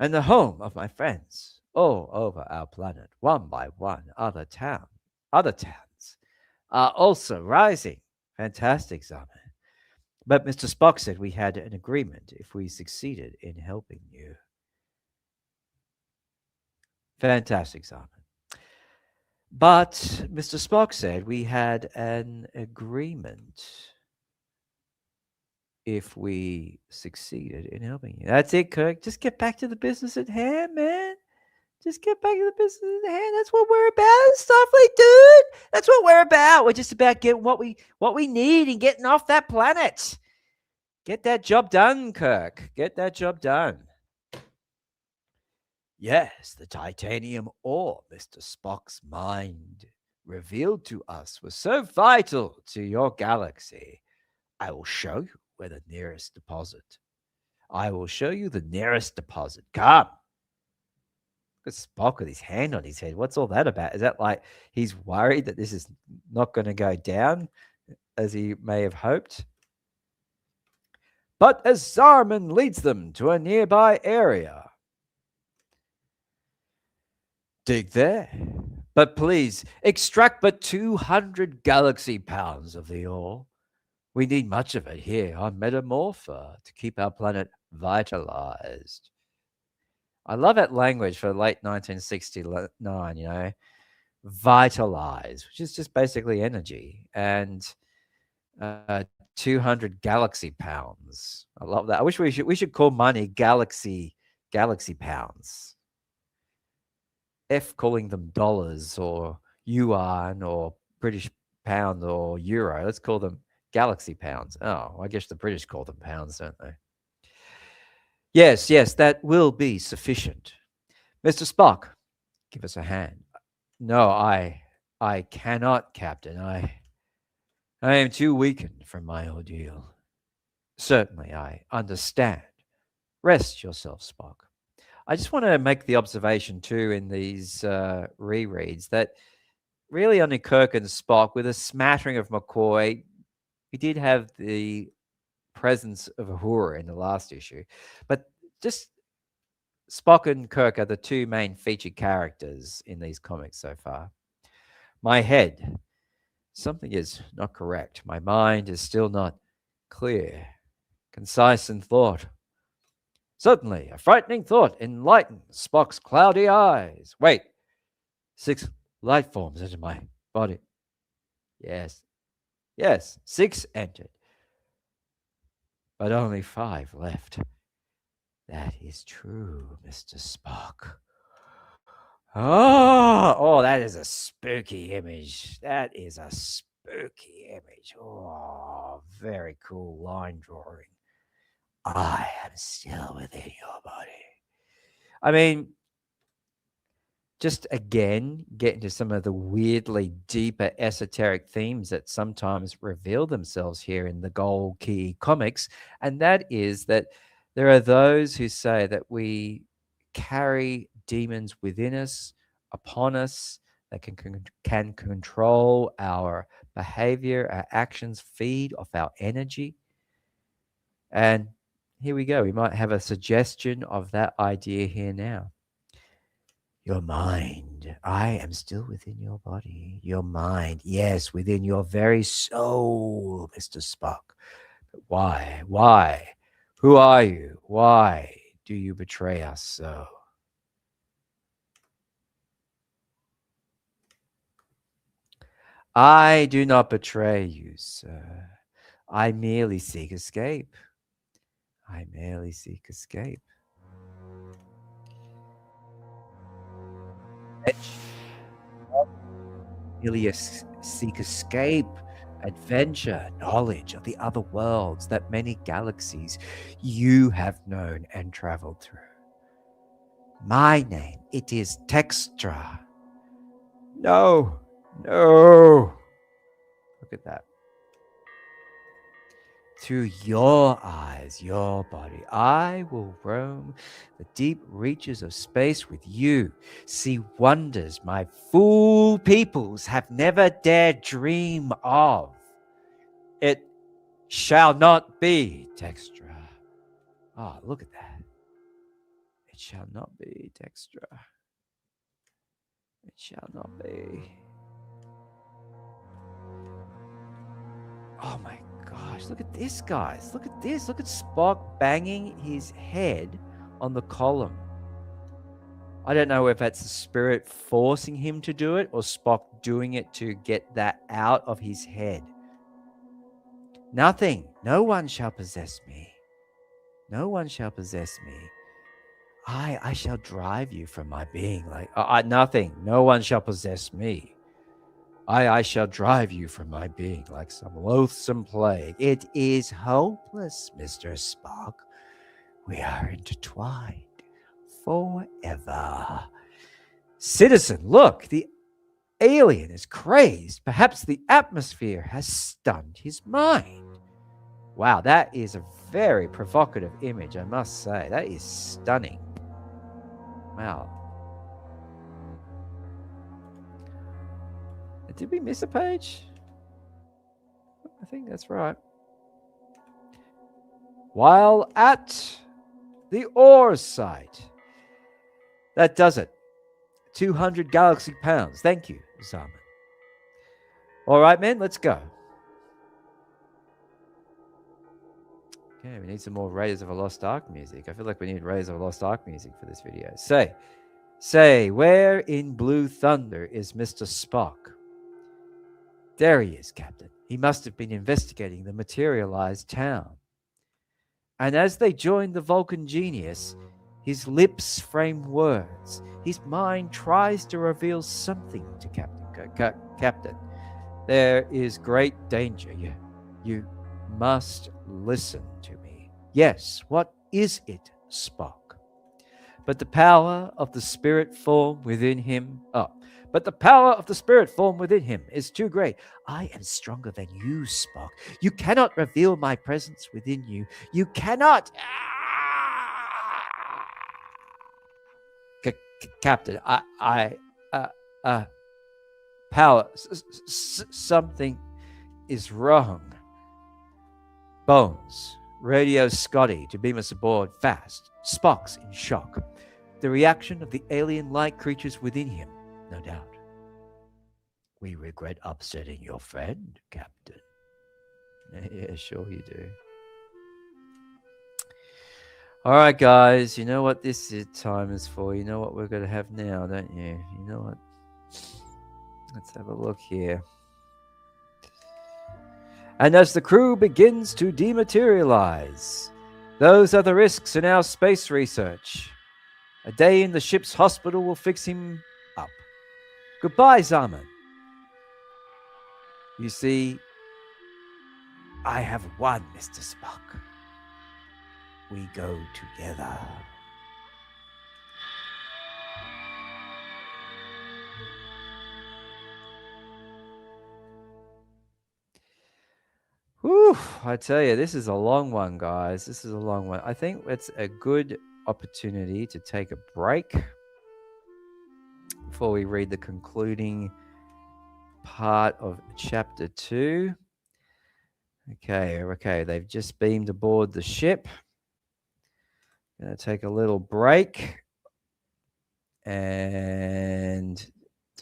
and the home of my friends all over our planet. One by one, other towns are also rising. Fantastic, Zaman. But Mr. Spock said we had an agreement if we succeeded in helping you. Fantastic, Zaman. But Mr. Spock said we had an agreement if we succeeded in helping you. That's it, Kirk. Just get back to the business at hand, man. Just get back to the business at hand. That's what we're about, Starfleet, dude. That's what we're about. We're just about getting what we need and getting off that planet. Get that job done, Kirk. Get that job done. Yes, the titanium ore, Mr. Spock's mind revealed to us, was so vital to your galaxy. I will show you where the nearest deposit. I will show you the nearest deposit. Come. Look at Spock with his hand on his head. What's all that about? Is that like he's worried that this is not going to go down as he may have hoped? But as Zarman leads them to a nearby area, dig there. But please, extract but 200 galaxy pounds of the ore. We need much of it here on Metamorpha to keep our planet vitalized. I love that language for late 1969, vitalize, which is just basically energy, and 200 galaxy pounds. I love that. I wish we should call money galaxy pounds. F calling them dollars or yuan or British pound or euro. Let's call them galaxy pounds. Oh, I guess the British call them pounds, don't they? Yes, that will be sufficient. Mr. Spock, give us a hand. No, I cannot, Captain. I am too weakened from my ordeal. Certainly, I understand. Rest yourself, Spock. I just want to make the observation too in these rereads that really only Kirk and Spock, with a smattering of McCoy, we did have the presence of Uhura in the last issue, but just Spock and Kirk are the two main featured characters in these comics so far. My head, something is not correct. My mind is still not clear, concise in thought. Suddenly, a frightening thought enlightened Spock's cloudy eyes. Wait, 6 light forms entered my body. Yes, 6 entered, but only 5 left. That is true, Mr. Spock. Oh, that is a spooky image. That is a spooky image. Oh, very cool line drawing. I am still within your body. I mean, just again, get into some of the weirdly deeper esoteric themes that sometimes reveal themselves here in the Gold Key comics. And that is that there are those who say that we carry demons within us, upon us, that can control our behavior, our actions, feed off our energy. And here we go. We might have a suggestion of that idea here now. Your mind. I am still within your body. Your mind. Yes, within your very soul, Mr. Spock. But why? Why? Who are you? Why do you betray us so? I do not betray you, sir. I merely seek escape. I merely seek escape. Merely seek escape, adventure, knowledge of the other worlds that many galaxies you have known and traveled through. My name, it is Textra. No. Look at that. Through your eyes, your body, I will roam the deep reaches of space with you, see wonders my fool peoples have never dared dream of. It shall not be, Dextra. Oh, look at that. It shall not be, Dextra. It shall not be. Oh my gosh, look at this, guys. Look at this. Look at Spock banging his head on the column. I don't know if that's the spirit forcing him to do it or Spock doing it to get that out of his head. Nothing, no one shall possess me. No one shall possess me. I shall drive you from my being. Like, nothing, no one shall possess me. I shall drive you from my being like some loathsome plague. It is hopeless, Mr. Spock. We are intertwined forever. Citizen, look, the alien is crazed. Perhaps the atmosphere has stunned his mind. Wow, that is a very provocative image, I must say. That is stunning. Wow. Did we miss a page? I think that's right. While at the ore site. That does it. 200 galaxy pounds. Thank you, Zaman. All right, men, let's go. Okay, we need some more Raiders of a Lost Ark music. I feel like we need Raiders of a Lost Ark music for this video. Say, where in Blue Thunder is Mr. Spock? There he is, Captain. He must have been investigating the materialized town. And as they join the Vulcan genius, his lips frame words. His mind tries to reveal something to Captain. There is great danger. You must listen to me. Yes, what is it, Spock? But the power of the spirit form within him is too great. I am stronger than you, Spock. You cannot reveal my presence within you. You cannot. Captain, power. Something is wrong. Bones, radio Scotty to beam us aboard fast. Spock's in shock. The reaction of the alien-like creatures within him, no doubt. We regret upsetting your friend, Captain. Yeah, sure you do. All right, guys, you know what this time is for. You know what we're going to have now, don't you? You know what? Let's have a look here. And as the crew begins to dematerialize, those are the risks in our space research. A day in the ship's hospital will fix him up. Goodbye, Zaman. You see, I have won, Mr. Spock. We go together. Whew, I tell you, this is a long one, guys. This is a long one. I think it's a good opportunity to take a break before we read the concluding part of chapter 2. Okay, they've just beamed aboard the ship. Gonna take a little break and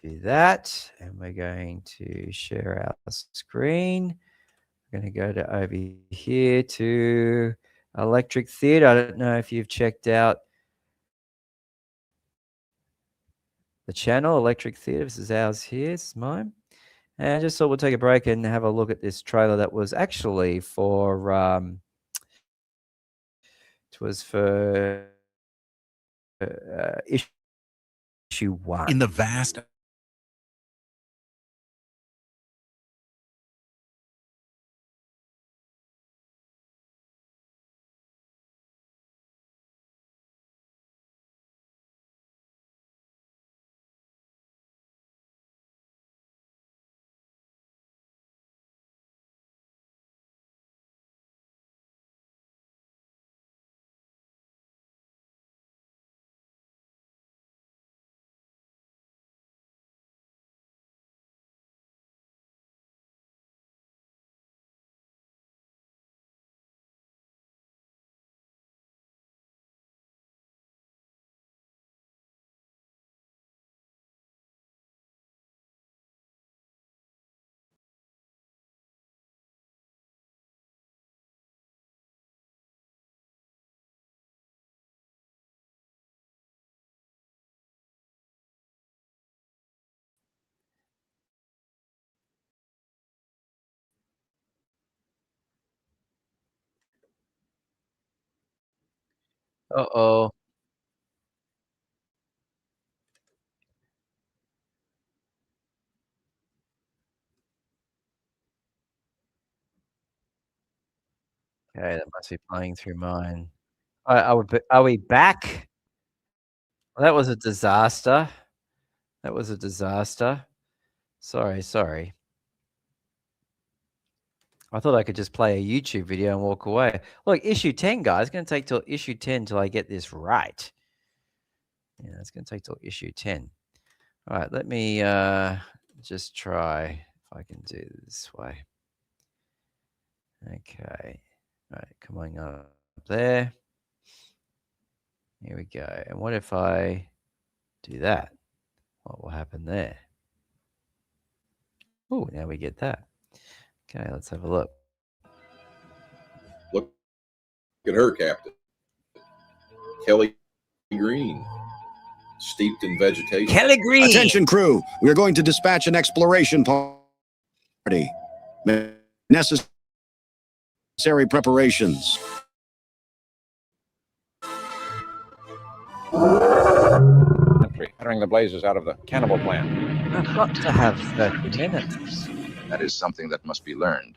do that. And we're going to share our screen. We're going to go to over here to Electric Theatre. I don't know if you've checked out the channel, Electric Theatre. This is ours here. This is mine. And I just thought we'll take a break and have a look at this trailer that was actually for it was for issue 1. In the vast Uh-oh. Okay, that must be playing through mine. Are we back? Well, that was a disaster. That was a disaster. Sorry, sorry. I thought I could just play a YouTube video and walk away. Look, issue 10, guys. It's going to take till issue 10 till I get this right. Yeah, it's going to take till issue 10. All right, let me just try if I can do it this way. Okay. All right, coming up there. Here we go. And what if I do that? What will happen there? Oh, now we get that. Okay, let's have a look. Look at her, Captain. Kelly Green, steeped in vegetation. Kelly Green! Attention, crew. We are going to dispatch an exploration party. Necessary preparations. Entering the blazes out of the cannibal plant. I've got to have 30 minutes. That is something that must be learned.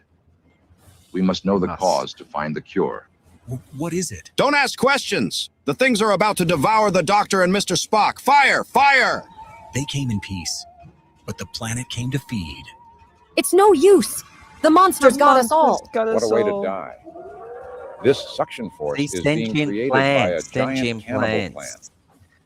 We must know the cause to find the cure. What is it? Don't ask questions. The things are about to devour the Doctor and Mr. Spock. Fire! Fire! They came in peace, but the planet came to feed. It's no use. The monsters got us all. What a way to die. This suction force These is being sentient created plants, by a giant sentient cannibal plants. plant.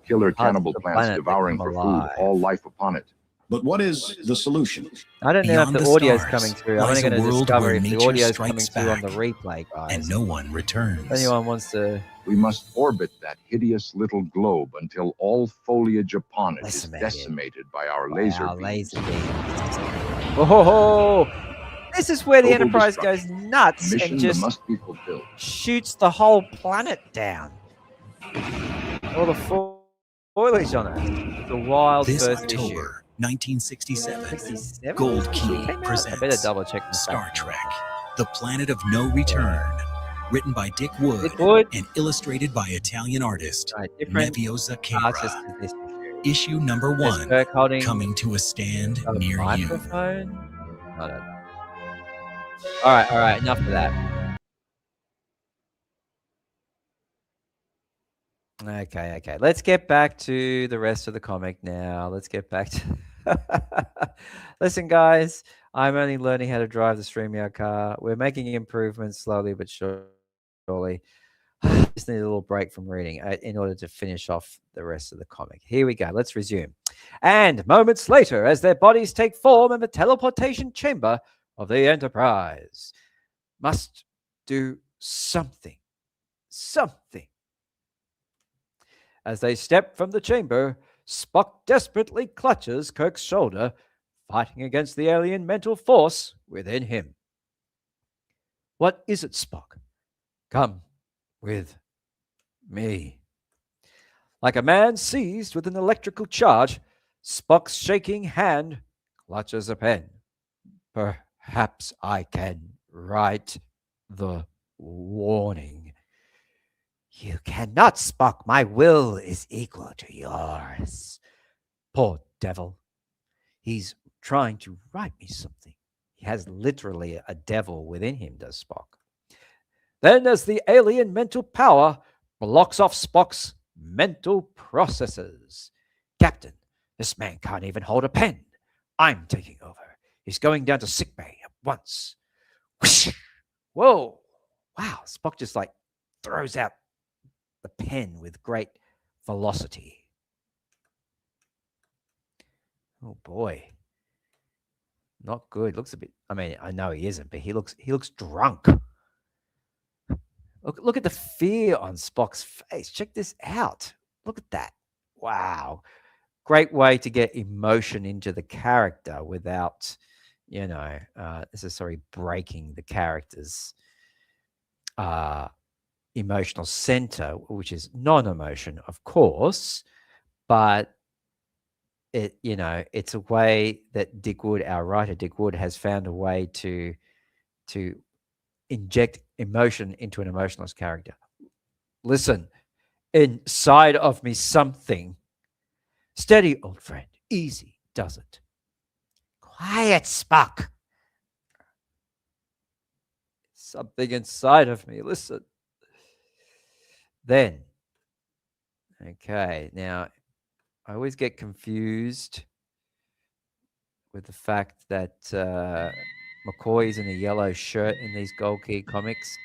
Killer Parts of cannibal the plants planet that devouring come for food alive. all life upon it. But what is the solution? I don't know if Beyond the the audio's stars coming through. I'm lies only a going to world discover where if the nature audio's coming strikes through on the back, replay, guys. and no one returns. If anyone wants to... We must orbit that hideous little globe until all foliage upon it is Decimated. decimated by our laser Wow, beams. laser beams. Oh, ho, ho. This is where the Total Enterprise goes destruction. nuts Mission and that just must be fulfilled. shoots the whole planet down. All the foliage on it. The wild This first October, 1967, 67? Gold Key Came out? presents I better double check the Star fact. Trek, The Planet of No Return. Written by Dick Wood, Dick Wood. and illustrated by Italian artist Right, different Nevio artists Zacchera. in this issue. Issue number There's 1, Kirk holding coming to a stand a near you. microphone. I don't know. All right, enough of that. Okay. Let's get back to the rest of the comic now. Let's get back to... Listen, guys, I'm only learning how to drive the StreamYard car. We're making improvements slowly but surely. Just need a little break from reading in order to finish off the rest of the comic. Here we go. Let's resume. And moments later, as their bodies take form in the teleportation chamber of the Enterprise, must do something. As they step from the chamber, Spock desperately clutches Kirk's shoulder, fighting against the alien mental force within him. What is it, Spock? Come with me. Like a man seized with an electrical charge, Spock's shaking hand clutches a pen. Perhaps I can write the warning. You cannot, Spock. My will is equal to yours. Poor devil. He's trying to write me something. He has literally a devil within him, does Spock. Then, as the alien mental power blocks off Spock's mental processes. Captain, this man can't even hold a pen. I'm taking over. He's going down to sickbay at once. Whoosh! Whoa. Wow. Spock just like throws out the pen with great velocity. Oh boy. Not good. Looks a bit, I mean, I know he isn't, but he looks drunk. Look at the fear on Spock's face. Check this out. Look at that. Wow. Great way to get emotion into the character without, necessarily breaking the character's emotional center, which is non-emotion, of course, but it's a way that Dick Wood, our writer Dick Wood, has found a way to inject emotion into an emotionless character. Listen, inside of me something. Steady, old friend. Easy does it. Quiet, Spock. Something inside of me. Listen. Then, okay, now I always get confused with the fact that McCoy's in a yellow shirt in these Gold Key comics.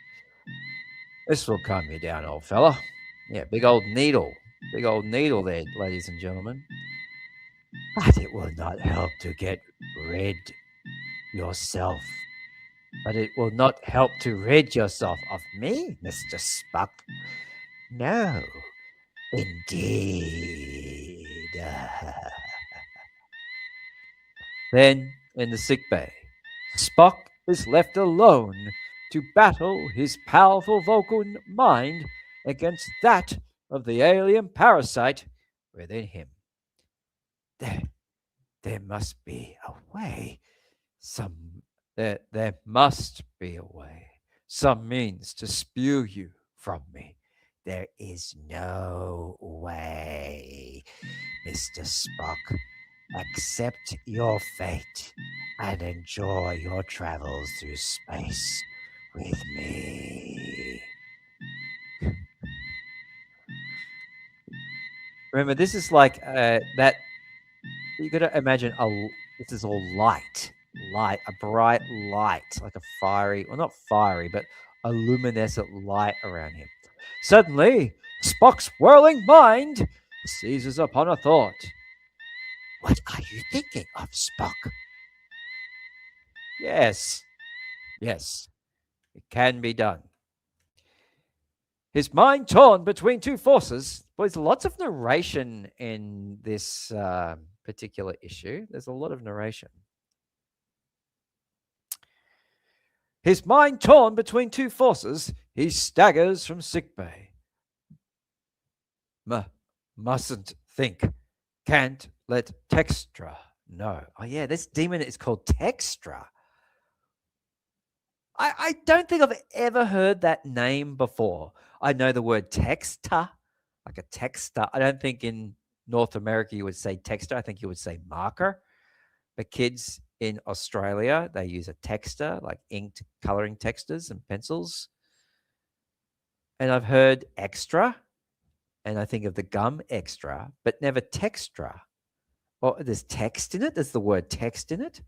This will calm you down, old fella. Yeah, big old needle. Big old needle there, ladies and gentlemen. But it will not help to get rid yourself. But it will not help to rid yourself of me, Mr. Spock. No, indeed. Then, in the sickbay, Spock is left alone to battle his powerful Vulcan mind against that of the alien parasite within him. There must be a way. There must be a way. Some means to spew you from me. There is no way, Mr. Spock. Accept your fate and enjoy your travels through space with me. Remember, this is like that. You got to imagine this is all light, a bright light, like a fiery, well, not fiery, but a luminescent light around him. Suddenly, Spock's whirling mind seizes upon a thought. What are you thinking of, Spock? Yes, it can be done. His mind torn between two forces. There's lots of narration in this particular issue. There's a lot of narration. His mind torn between two forces, he staggers from sickbay. Mustn't think. Can't let Textra know. Oh yeah, this demon is called Textra. I don't think I've ever heard that name before. I know the word texter, like a texter. I don't think in North America you would say texter. I think you would say marker. But kids in Australia, they use a texter, like inked coloring texters and pencils. And I've heard extra, and I think of the gum extra, but never textra. Or there's text in it. There's the word text in it.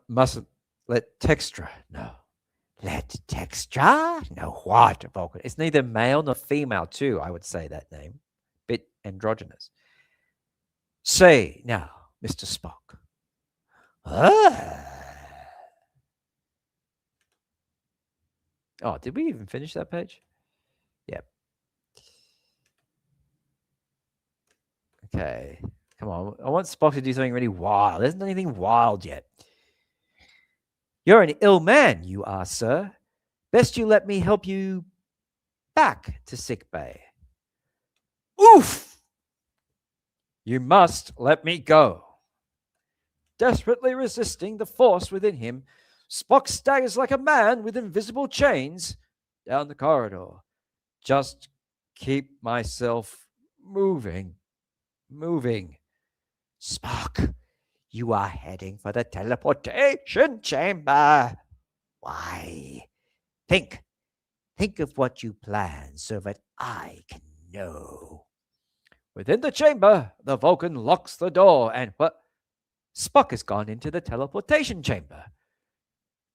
Mustn't let Textra know. Let Textra know what, Vulcan? It's neither male nor female, too, I would say that name. Bit androgynous. Say now, Mr. Spock. Oh, did we even finish that page? Yep. Okay. Come on. I want Spock to do something really wild. There isn't anything wild yet. You're an ill man, you are, sir. Best you let me help you back to sickbay. Oof! You must let me go. Desperately resisting the force within him, Spock staggers like a man with invisible chains down the corridor. Just keep myself moving. Spock, you are heading for the teleportation chamber. Why? Think of what you plan so that I can know. Within the chamber, the Vulcan locks the door and Spock has gone into the teleportation chamber.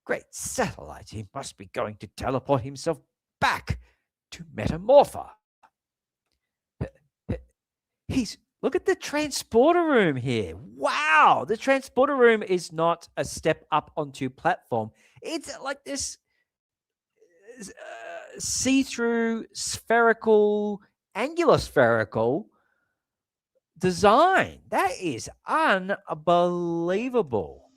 Great satellite, he must be going to teleport himself back to Metamorpha. Look at the transporter room here. Wow, the transporter room is not a step up onto platform. It's like this see-through spherical, angular spherical design. That is unbelievable.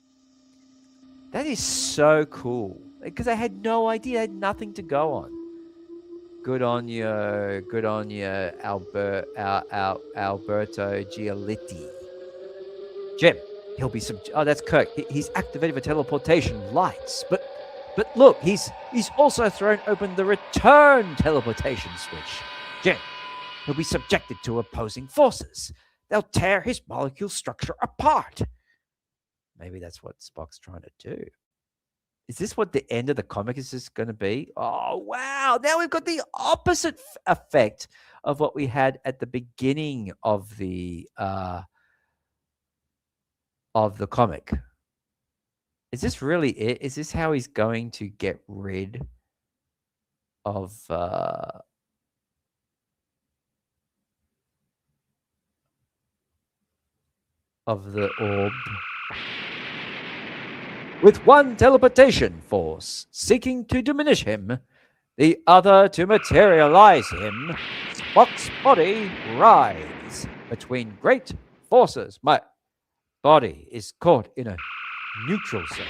That is so cool. Because I had no idea. I had nothing to go on. Good on you, Alberto Giolitti. Jim, he'll be some. Oh, that's Kirk. He's activated the teleportation lights, but But look, he's also thrown open the return teleportation switch. Jen, he'll be subjected to opposing forces. They'll tear his molecule structure apart. Maybe that's what Spock's trying to do. Is this what the end of the comic is just going to be? Oh, wow. Now we've got the opposite effect of what we had at the beginning of the comic. Is this really it? Is this how he's going to get rid of the orb? With one teleportation force seeking to diminish him, the other to materialize him, Spock's body rides between great forces. My body is caught in a neutral zone.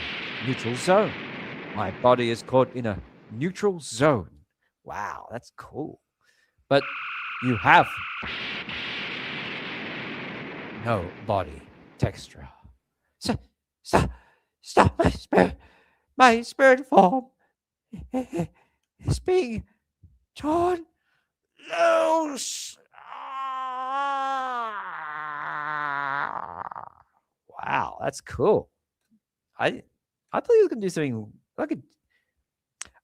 Neutral zone. My body is caught in a neutral zone. Wow, that's cool. But you have no body texture. Stop my spirit. My spirit form is being torn loose. Wow, that's cool. I thought he was going to do something like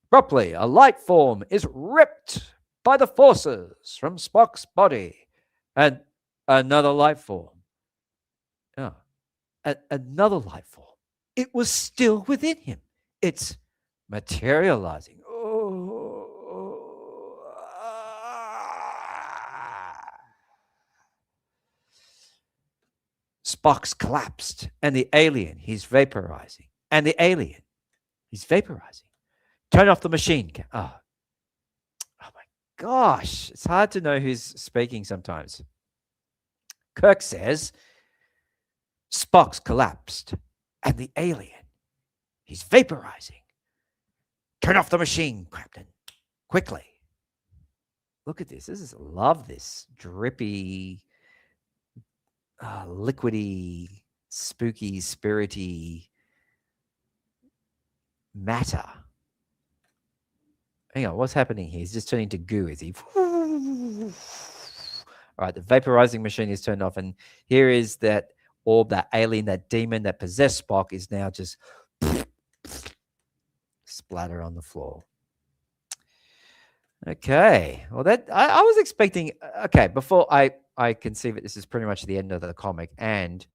abruptly, a light form is ripped by the forces from Spock's body, and another life form. Yeah, another life form. It was still within him. It's materializing. Spock's collapsed, and the alien, he's vaporizing. And the alien, he's vaporizing. Turn off the machine. Oh my gosh. It's hard to know who's speaking sometimes. Kirk says, Spock's collapsed, and the alien, he's vaporizing. Turn off the machine, Captain. Quickly. Look at this. Love this drippy, liquidy, spooky, spirity matter. Hang on, what's happening here? He's just turning to goo, is he? All right, the vaporizing machine is turned off, and here is that orb, that alien, that demon that possessed Spock is now just splatter on the floor. Okay, well, that I was expecting. Okay, before I conceive it, this is pretty much the end of the comic, and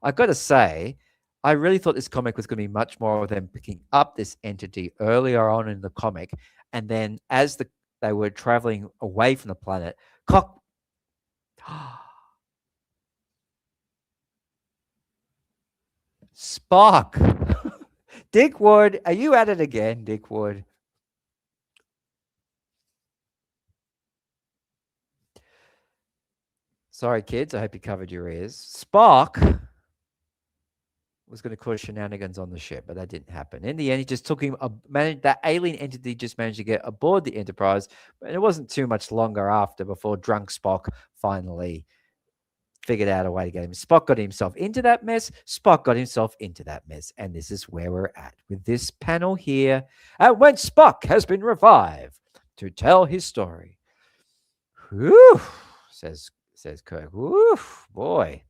I've got to say, I really thought this comic was going to be much more of them picking up this entity earlier on in the comic, and then as they were traveling away from the planet, Spock, Dick Wood, are you at it again, Dick Wood? Sorry, kids. I hope you covered your ears. Spock was going to cause shenanigans on the ship, but that didn't happen. In the end, he just took him. That alien entity just managed to get aboard the Enterprise, and it wasn't too much longer after before drunk Spock finally figured out a way to get him. Spock got himself into that mess. Spock got himself into that mess, and this is where we're at with this panel here. And when Spock has been revived to tell his story, whew, says Kirk. Woof, boy.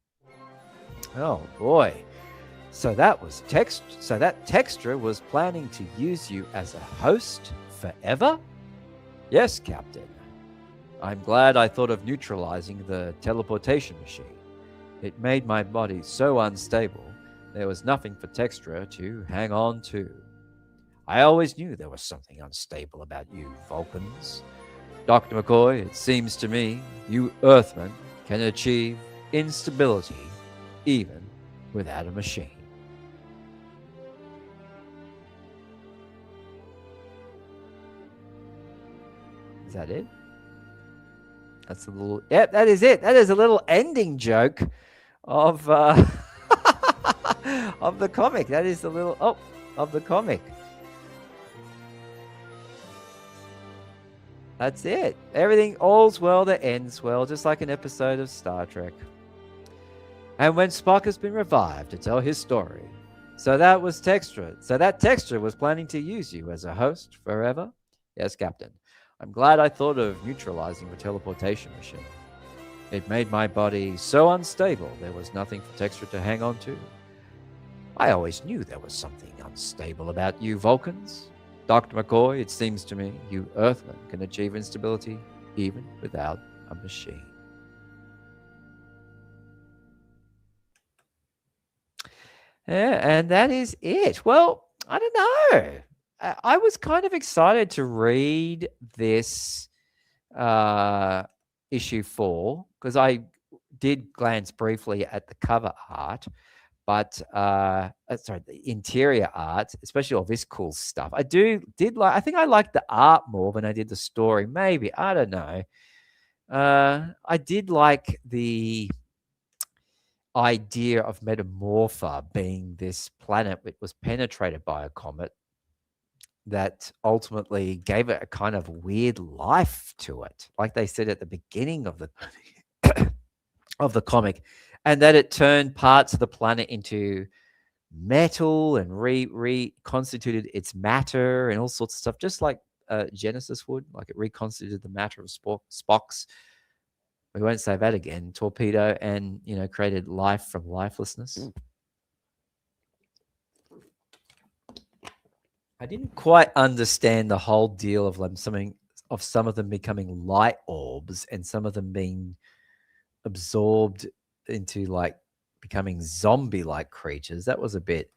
Oh boy. So that was so that Textra was planning to use you as a host forever? Yes, Captain. I'm glad I thought of neutralizing the teleportation machine. It made my body so unstable, there was nothing for Textra to hang on to. I always knew there was something unstable about you, Vulcans. Dr. McCoy, it seems to me you Earthmen can achieve instability even without a machine. Is that it? That's a little... Yep, that is it. That is a little ending joke of of the comic. That is the little... Oh, of the comic. That's it. Everything, all's well that ends well, just like an episode of Star Trek. And when Spock has been revived to tell his story, So that was Textra. So that Textra was planning to use you as a host forever? Yes, Captain. I'm glad I thought of neutralizing the teleportation machine. It made my body so unstable there was nothing for Textra to hang on to. I always knew there was something unstable about you Vulcans. Dr. McCoy, it seems to me you Earthmen can achieve instability even without a machine. Yeah, and that is it. Well, I don't know. I was kind of excited to read this issue 4 because I did glance briefly at the cover art, but sorry, the interior art, especially all this cool stuff. I think I liked the art more than I did the story. Maybe, I don't know. I did like the idea of Metamorpha being this planet that was penetrated by a comet that ultimately gave it a kind of weird life to it, like they said at the beginning of the of the comic, and that it turned parts of the planet into metal and reconstituted its matter and all sorts of stuff, just like Genesis would, like it reconstituted the matter of Spock's. We won't say that again. Torpedo, and created life from lifelessness. I didn't quite understand the whole deal of them, some of them becoming light orbs and some of them being absorbed into like becoming zombie-like creatures. That was a bit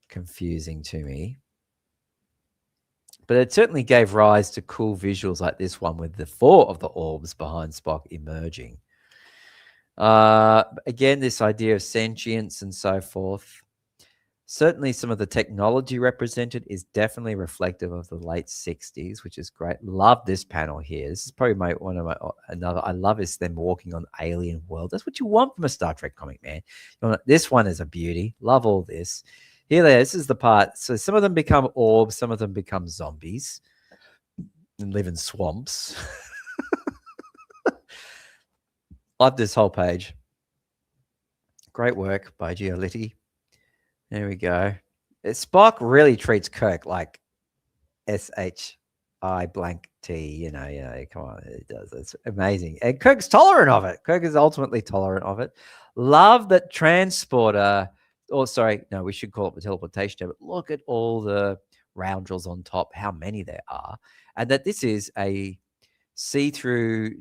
confusing to me. But it certainly gave rise to cool visuals like this one with the 4 of the orbs behind Spock emerging. Again, this idea of sentience and so forth. Certainly some of the technology represented is definitely reflective of the late 60s, which is great. Love this panel here. This is probably another. I love is them walking on alien world. That's what you want from a Star Trek comic, man. This one is a beauty. Love all this. Here they are. This is the part. So some of them become orbs, some of them become zombies and live in swamps. Love this whole page. Great work by Giolitti. There we go. Spock really treats Kirk like SHI blank T, come on, it does. It's amazing. And Kirk's tolerant of it. Kirk is ultimately tolerant of it. Love that transporter. Oh, sorry, no, we should call it the teleportation. But look at all the roundels on top, how many there are. And that this is a see-through,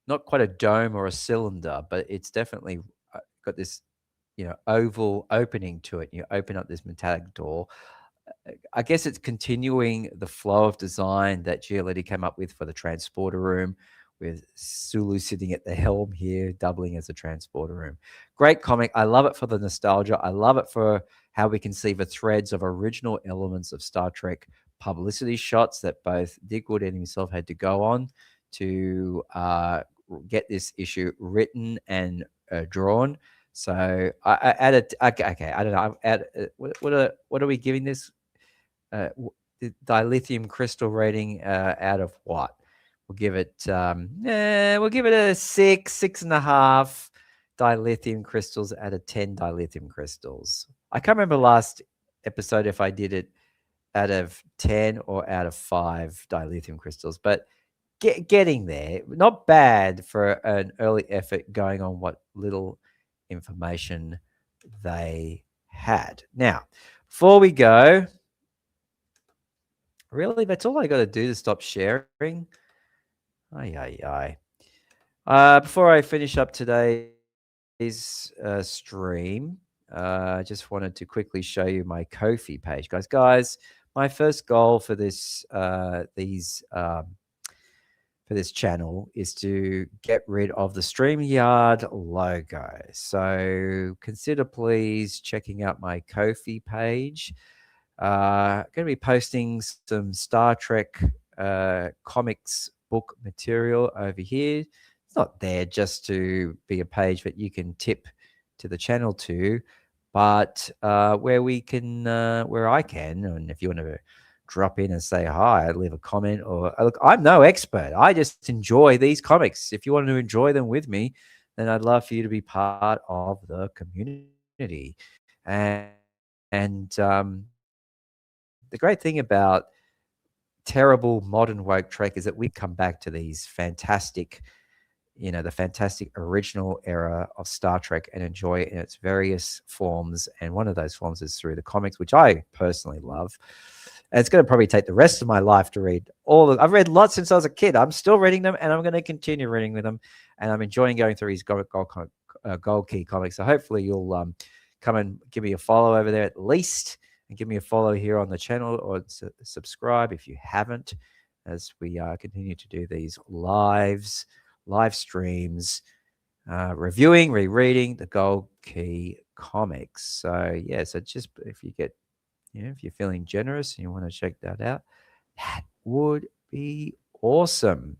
not quite a dome or a cylinder, but it's definitely got this, oval opening to it. You open up this metallic door. I guess it's continuing the flow of design that Giolitti came up with for the transporter room, with Sulu sitting at the helm here, doubling as a transporter room. Great comic. I love it for the nostalgia. I love it for how we can see the threads of original elements of Star Trek publicity shots that both Dick Wood and himself had to go on to get this issue written and drawn. So I added. Okay, I don't know. I've added. What are we giving this? The dilithium crystal rating out of what? We'll give it. We'll give it a 6.5 dilithium crystals out of 10 dilithium crystals. I can't remember last episode if I did it out of 10 or out of 5 dilithium crystals, but getting there. Not bad for an early effort going on what little information they had. Now, before we go, really, that's all I got to do to stop sharing. Before I finish up today's stream, I just wanted to quickly show you my Ko-fi page, guys. My first goal for this channel is to get rid of the StreamYard logo. So consider please checking out my Ko-fi page. Going to be posting some Star Trek comics book material over here. It's not there just to be a page that you can tip to the channel to, but where I can, and if you want to drop in and say hi, leave a comment, or look, I'm no expert. I just enjoy these comics. If you want to enjoy them with me, then I'd love for you to be part of the community. And And the great thing about terrible modern woke Trek is that we come back to these fantastic, the fantastic original era of Star Trek and enjoy it in its various forms. And one of those forms is through the comics, which I personally love. And it's going to probably take the rest of my life to read I've read lots since I was a kid. I'm still reading them, and I'm going to continue reading with them. And I'm enjoying going through these Gold Key comics. So hopefully you'll come and give me a follow over there at least, and give me a follow here on the channel, or subscribe if you haven't, as we continue to do these live streams, reviewing, rereading the Gold Key comics. So yeah, so just if you get, if you're feeling generous and you want to check that out, that would be awesome.